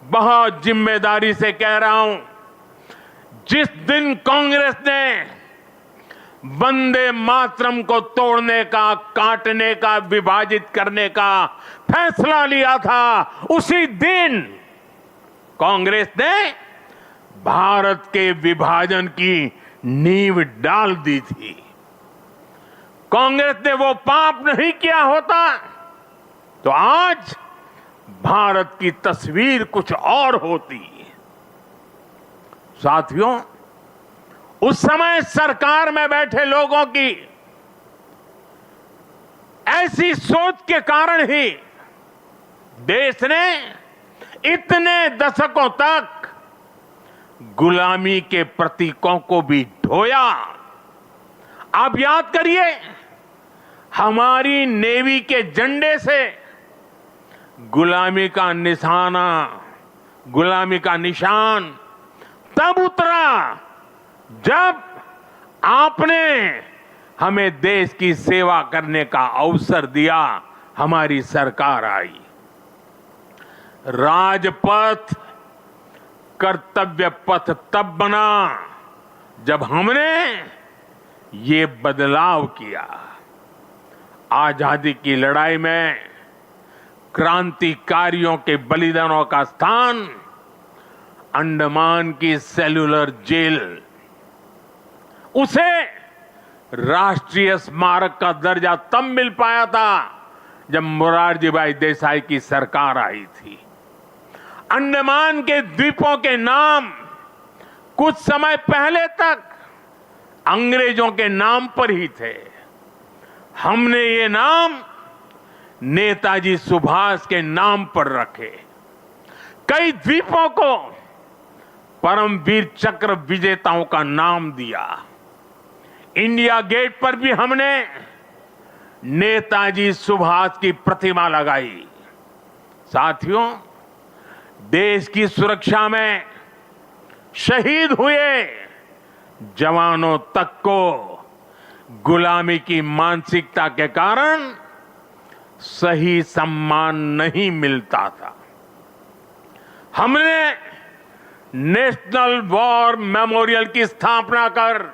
बहुत जिम्मेदारी से कह रहा हूं, जिस दिन कांग्रेस ने वंदे मातरम को तोड़ने का, काटने का, विभाजित करने का फैसला लिया था, उसी दिन कांग्रेस ने भारत के विभाजन की नींव डाल दी थी। कांग्रेस ने वो पाप नहीं किया होता तो आज भारत की तस्वीर कुछ और होती। साथियों, उस समय सरकार में बैठे लोगों की ऐसी सोच के कारण ही देश ने इतने दशकों तक गुलामी के प्रतीकों को भी ढोया। आप याद करिए, हमारी नेवी के झंडे से गुलामी का निशाना, गुलामी का निशान तब उतरा जब आपने हमें देश की सेवा करने का अवसर दिया। हमारी सरकार आई। राजपथ कर्तव्य पथ तब बना जब हमने ये बदलाव किया। आजादी की लड़ाई में क्रांतिकारियों के बलिदानों का स्थान अंडमान की सेल्युलर जेल, उसे राष्ट्रीय स्मारक का दर्जा तब मिल पाया था जब मोरारजी भाई देसाई की सरकार आई थी। अंडमान के द्वीपों के नाम कुछ समय पहले तक अंग्रेजों के नाम पर ही थे। हमने ये नाम नेताजी सुभाष के नाम पर रखे। कई द्वीपों को परमवीर चक्र विजेताओं का नाम दिया। इंडिया गेट पर भी हमने नेताजी सुभाष की प्रतिमा लगाई। साथियों, देश की सुरक्षा में शहीद हुए जवानों तक को गुलामी की मानसिकता के कारण सही सम्मान नहीं मिलता था। हमने नेशनल वॉर मेमोरियल की स्थापना कर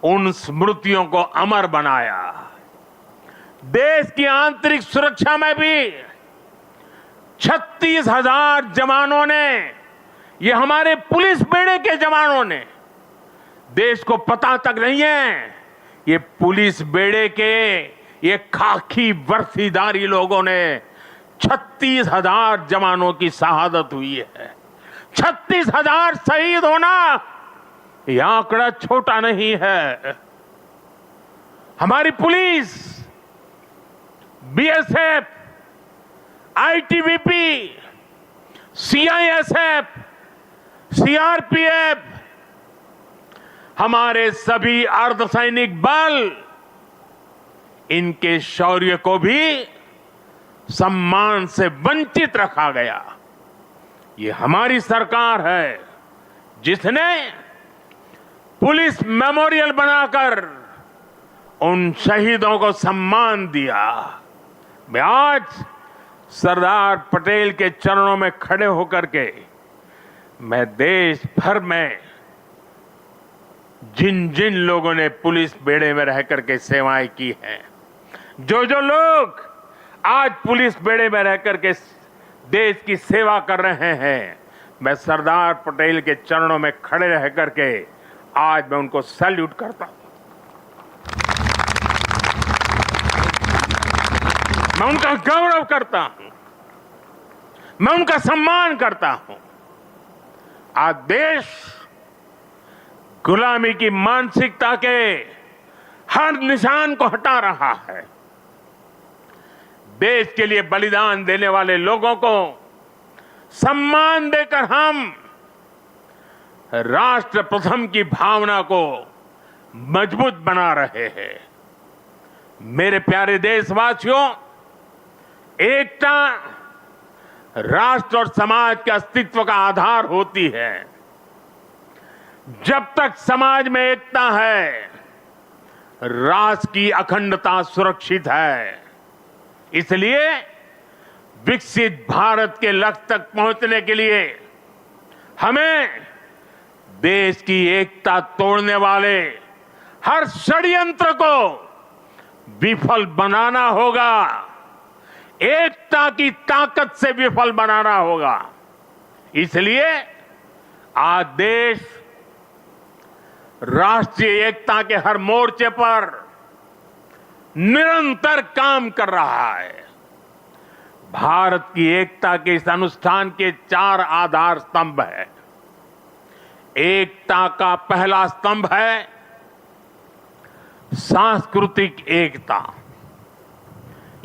उन स्मृतियों को अमर बनाया। देश की आंतरिक सुरक्षा में भी 36,000 जवानों ने, ये हमारे पुलिस बेड़े के जवानों ने, देश को पता तक नहीं है, ये पुलिस बेड़े के ये खाकी वर्दीधारी लोगों ने 36,000 जवानों की शहादत हुई है। 36,000 शहीद होना यह आंकड़ा छोटा नहीं है। हमारी police, BSF, ITBP, CISF, CRPF, हमारे सभी अर्धसैनिक बल, इनके शौर्य को भी सम्मान से वंचित रखा गया। ये हमारी सरकार है जिसने पुलिस मेमोरियल बनाकर उन शहीदों को सम्मान दिया। मैं आज सरदार पटेल के चरणों में खड़े होकर के मैं देश भर में जिन जिन लोगों ने पुलिस बेड़े में रह करके सेवाएं की हैं, जो जो लोग आज पुलिस बेड़े में रह करके देश की सेवा कर रहे हैं, मैं सरदार पटेल के चरणों में खड़े रह करके आज मैं उनको सैल्यूट करता हूं। मैं उनका गौरव करता हूं, मैं उनका सम्मान करता हूं। आज देश गुलामी की मानसिकता के हर निशान को हटा रहा है। देश के लिए बलिदान देने वाले लोगों को सम्मान देकर हम राष्ट्र प्रथम की भावना को मजबूत बना रहे हैं। मेरे प्यारे देशवासियों, एकता राष्ट्र और समाज के अस्तित्व का आधार होती है। जब तक समाज में एकता है, राष्ट्र की अखंडता सुरक्षित है। इसलिए विकसित भारत के लक्ष्य तक पहुंचने के लिए हमें देश की एकता तोड़ने वाले हर षड्यंत्र को विफल बनाना होगा। एकता की ताकत से विफल बनाना होगा। इसलिए आज देश राष्ट्रीय एकता के हर मोर्चे पर निरंतर काम कर रहा है। भारत की एकता के इस अनुष्ठान के 4 आधार स्तंभ हैं। एकता का पहला स्तंभ है सांस्कृतिक एकता।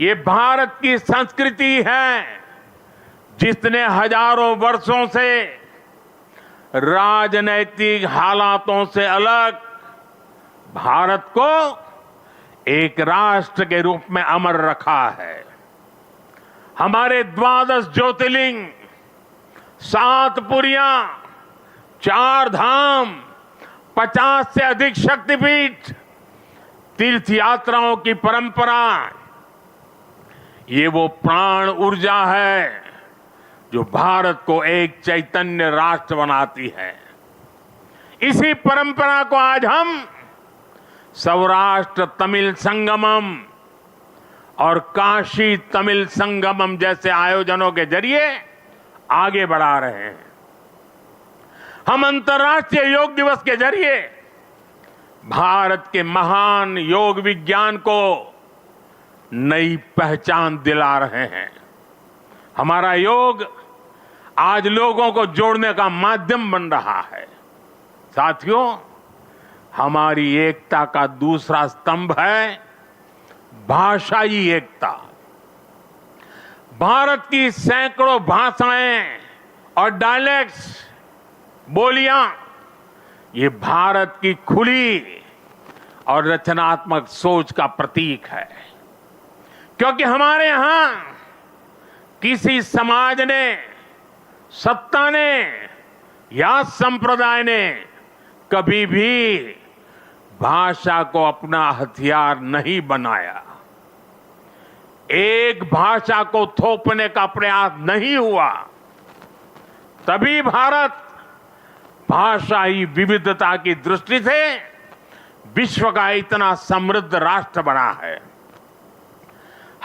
ये भारत की संस्कृति है जिसने हजारों वर्षों से राजनैतिक हालातों से अलग भारत को एक राष्ट्र के रूप में अमर रखा है। हमारे 12 ज्योतिर्लिंग, 7 पुरियां, 4 धाम, 50 से अधिक शक्तिपीठ, तीर्थ यात्राओं की परंपरा, ये वो प्राण ऊर्जा है जो भारत को एक चैतन्य राष्ट्र बनाती है। इसी परंपरा को आज हम सौराष्ट्र तमिल संगमम और काशी तमिल संगमम जैसे आयोजनों के जरिए आगे बढ़ा रहे हैं। हम अंतर्राष्ट्रीय योग दिवस के जरिए भारत के महान योग विज्ञान को नई पहचान दिला रहे हैं। हमारा योग आज लोगों को जोड़ने का माध्यम बन रहा है। साथियों, हमारी एकता का दूसरा स्तंभ है भाषाई एकता। भारत की सैकड़ों भाषाएं और डायलेक्ट्स, बोलियां, ये भारत की खुली और रचनात्मक सोच का प्रतीक है। क्योंकि हमारे यहां किसी समाज ने, सत्ता ने या संप्रदाय ने कभी भी भाषा को अपना हथियार नहीं बनाया, एक भाषा को थोपने का प्रयास नहीं हुआ, तभी भारत भाषाई विविधता की दृष्टि से विश्व का इतना समृद्ध राष्ट्र बना है।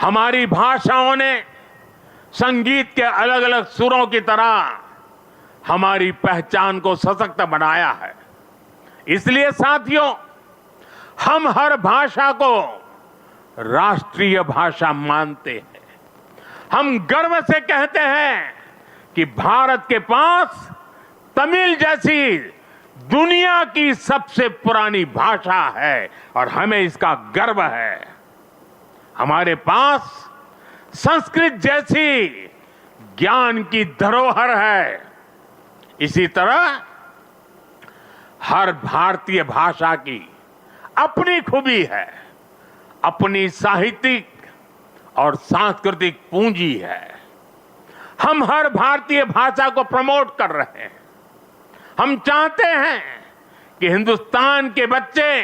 हमारी भाषाओं ने संगीत के अलग अलग सुरों की तरह हमारी पहचान को सशक्त बनाया है। इसलिए साथियों, हम हर भाषा को राष्ट्रीय भाषा मानते हैं। हम गर्व से कहते हैं कि भारत के पास तमिल जैसी दुनिया की सबसे पुरानी भाषा है और हमें इसका गर्व है। हमारे पास संस्कृत जैसी ज्ञान की धरोहर है। इसी तरह हर भारतीय भाषा की अपनी खूबी है, अपनी साहित्यिक और सांस्कृतिक पूंजी है। हम हर भारतीय भाषा को प्रमोट कर रहे हैं। हम चाहते हैं कि हिंदुस्तान के बच्चे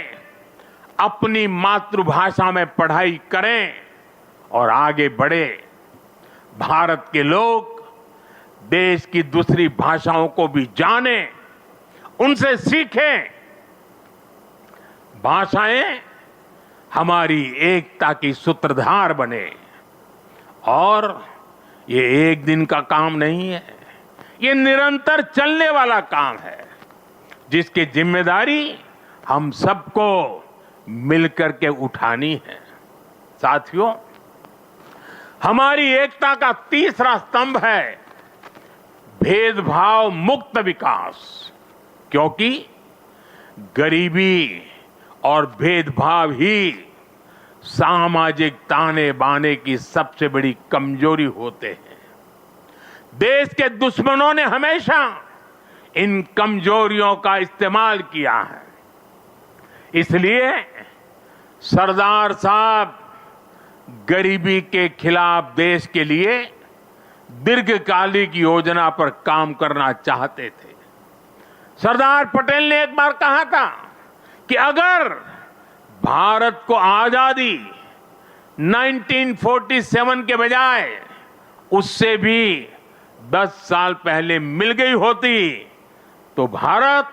अपनी मातृभाषा में पढ़ाई करें और आगे बढ़े। भारत के लोग देश की दूसरी भाषाओं को भी जानें, उनसे सीखें। भाषाएं हमारी एकता की सूत्रधार बने और ये एक दिन का काम नहीं है, ये निरंतर चलने वाला काम है, जिसकी जिम्मेदारी हम सबको मिलकर के उठानी है। साथियों, हमारी एकता का तीसरा स्तंभ है भेदभाव मुक्त विकास, क्योंकि गरीबी और भेदभाव ही सामाजिक ताने बाने की सबसे बड़ी कमजोरी होते हैं। देश के दुश्मनों ने हमेशा इन कमजोरियों का इस्तेमाल किया है। इसलिए सरदार साहब गरीबी के खिलाफ देश के लिए दीर्घकालिक योजना पर काम करना चाहते थे। सरदार पटेल ने एक बार कहा था कि अगर भारत को आजादी 1947 के बजाय उससे भी 10 साल पहले मिल गई होती तो भारत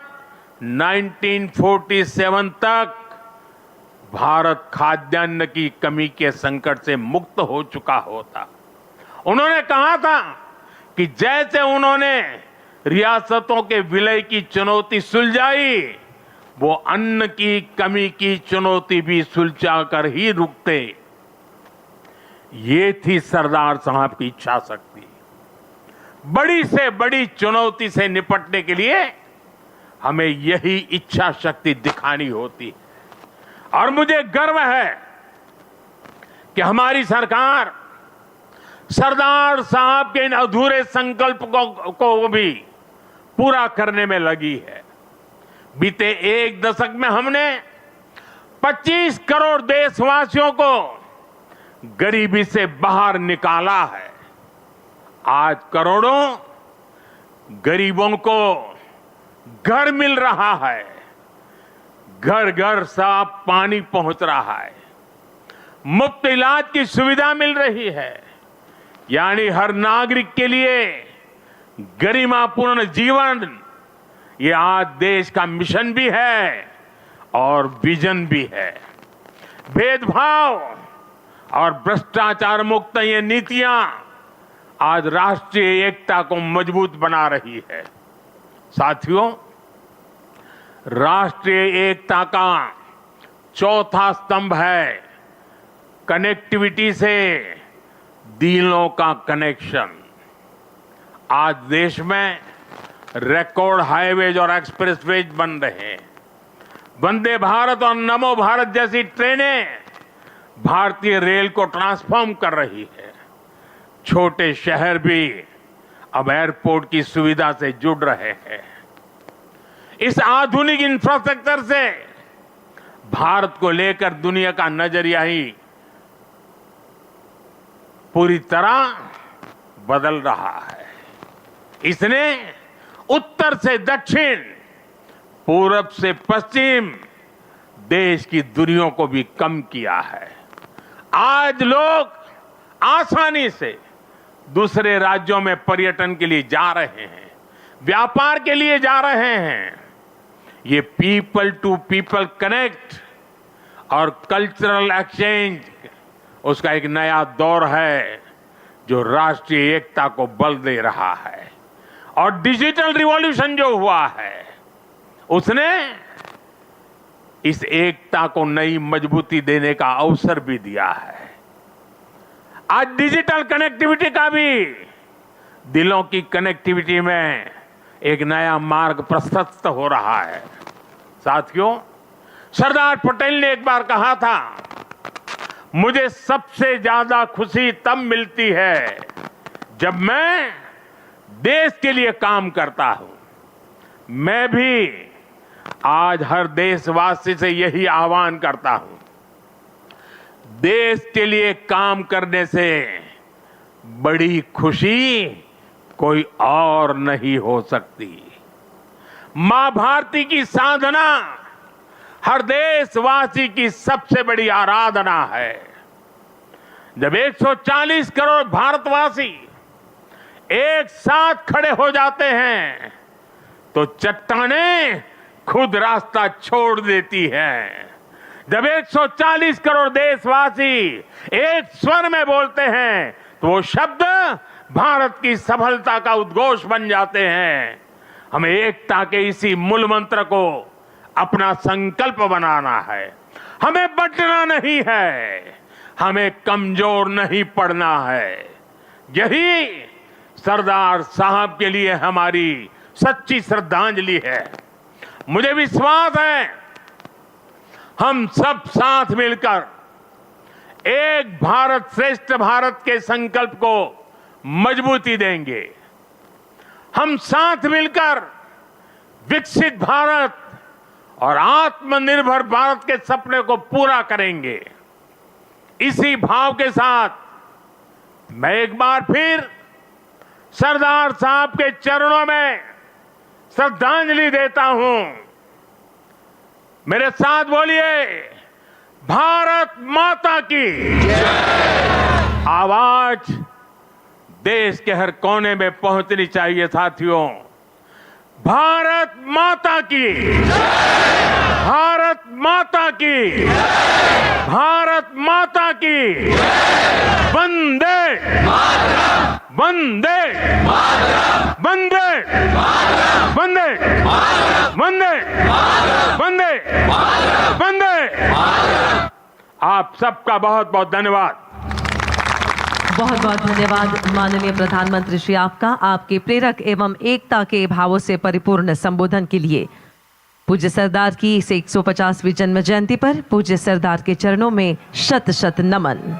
1947 तक भारत खाद्यान्न की कमी के संकट से मुक्त हो चुका होता। उन्होंने कहा था कि जैसे उन्होंने रियासतों के विलय की चुनौती सुलझाई, वो अन्न की कमी की चुनौती भी सुलझा कर ही रुकते। ये थी सरदार साहब की इच्छा शक्ति। बड़ी से बड़ी चुनौती से निपटने के लिए हमें यही इच्छा शक्ति दिखानी होती है। और मुझे गर्व है कि हमारी सरकार सरदार साहब के इन अधूरे संकल्प को भी पूरा करने में लगी है। बीते एक दशक में हमने 25 करोड़ देशवासियों को गरीबी से बाहर निकाला है। आज करोड़ों गरीबों को घर मिल रहा है, घर घर साफ पानी पहुंच रहा है, मुफ्त इलाज की सुविधा मिल रही है। यानी हर नागरिक के लिए गरिमापूर्ण जीवन, ये आज देश का मिशन भी है और विजन भी है। भेदभाव और भ्रष्टाचार मुक्त ये नीतियां आज राष्ट्रीय एकता को मजबूत बना रही है। साथियों, राष्ट्रीय एकता का चौथा स्तंभ है कनेक्टिविटी से दिलों का कनेक्शन। आज देश में रिकॉर्ड हाईवेज और एक्सप्रेसवेज बन रहे हैं। वंदे भारत और नमो भारत जैसी ट्रेनें भारतीय रेल को ट्रांसफॉर्म कर रही है। छोटे शहर भी अब एयरपोर्ट की सुविधा से जुड़ रहे हैं। इस आधुनिक इंफ्रास्ट्रक्चर से भारत को लेकर दुनिया का नजरिया ही पूरी तरह बदल रहा है। इसने उत्तर से दक्षिण, पूरब से पश्चिम देश की दूरियों को भी कम किया है। आज लोग आसानी से दूसरे राज्यों में पर्यटन के लिए जा रहे हैं, व्यापार के लिए जा रहे हैं। ये पीपल टू पीपल कनेक्ट और कल्चरल एक्सचेंज, उसका एक नया दौर है जो राष्ट्रीय एकता को बल दे रहा है। और डिजिटल रिवॉल्यूशन जो हुआ है, उसने इस एकता को नई मजबूती देने का अवसर भी दिया है। आज डिजिटल कनेक्टिविटी का भी दिलों की कनेक्टिविटी में एक नया मार्ग प्रशस्त हो रहा है। साथियों, सरदार पटेल ने एक बार कहा था, मुझे सबसे ज्यादा खुशी तब मिलती है जब मैं देश के लिए काम करता हूं। मैं भी आज हर देशवासी से यही आह्वान करता हूं, देश के लिए काम करने से बड़ी खुशी कोई और नहीं हो सकती। मां भारती की साधना हर देशवासी की सबसे बड़ी आराधना है। जब 140 करोड़ भारतवासी एक साथ खड़े हो जाते हैं तो चट्टानें खुद रास्ता छोड़ देती हैं। जब 140 करोड़ देशवासी एक स्वर में बोलते हैं तो वो शब्द भारत की सफलता का उद्घोष बन जाते हैं। हमें एकता के इसी मूल मंत्र को अपना संकल्प बनाना है। हमें बंटना नहीं है, हमें कमजोर नहीं पड़ना है। यही सरदार साहब के लिए हमारी सच्ची श्रद्धांजलि है। मुझे विश्वास है हम सब साथ मिलकर एक भारत श्रेष्ठ भारत के संकल्प को मजबूती देंगे। हम साथ मिलकर विकसित भारत और आत्मनिर्भर भारत के सपने को पूरा करेंगे। इसी भाव के साथ मैं एक बार फिर सरदार साहब के चरणों में श्रद्धांजलि देता हूं। मेरे साथ बोलिए, भारत माता की आवाज देश के हर कोने में पहुंचनी चाहिए। साथियों, भारत माता की, भारत माता की, भारत माता की, वंदे वंदे वंदे वंदे वंदे वंदे वंदे। आप सबका बहुत बहुत धन्यवाद। बहुत बहुत धन्यवाद माननीय प्रधानमंत्री श्री आपका, आपके प्रेरक एवं एकता के भावों से परिपूर्ण संबोधन के लिए। पूज्य सरदार की इस 150वीं जन्म जयंती पर पूज्य सरदार के चरणों में शत शत नमन।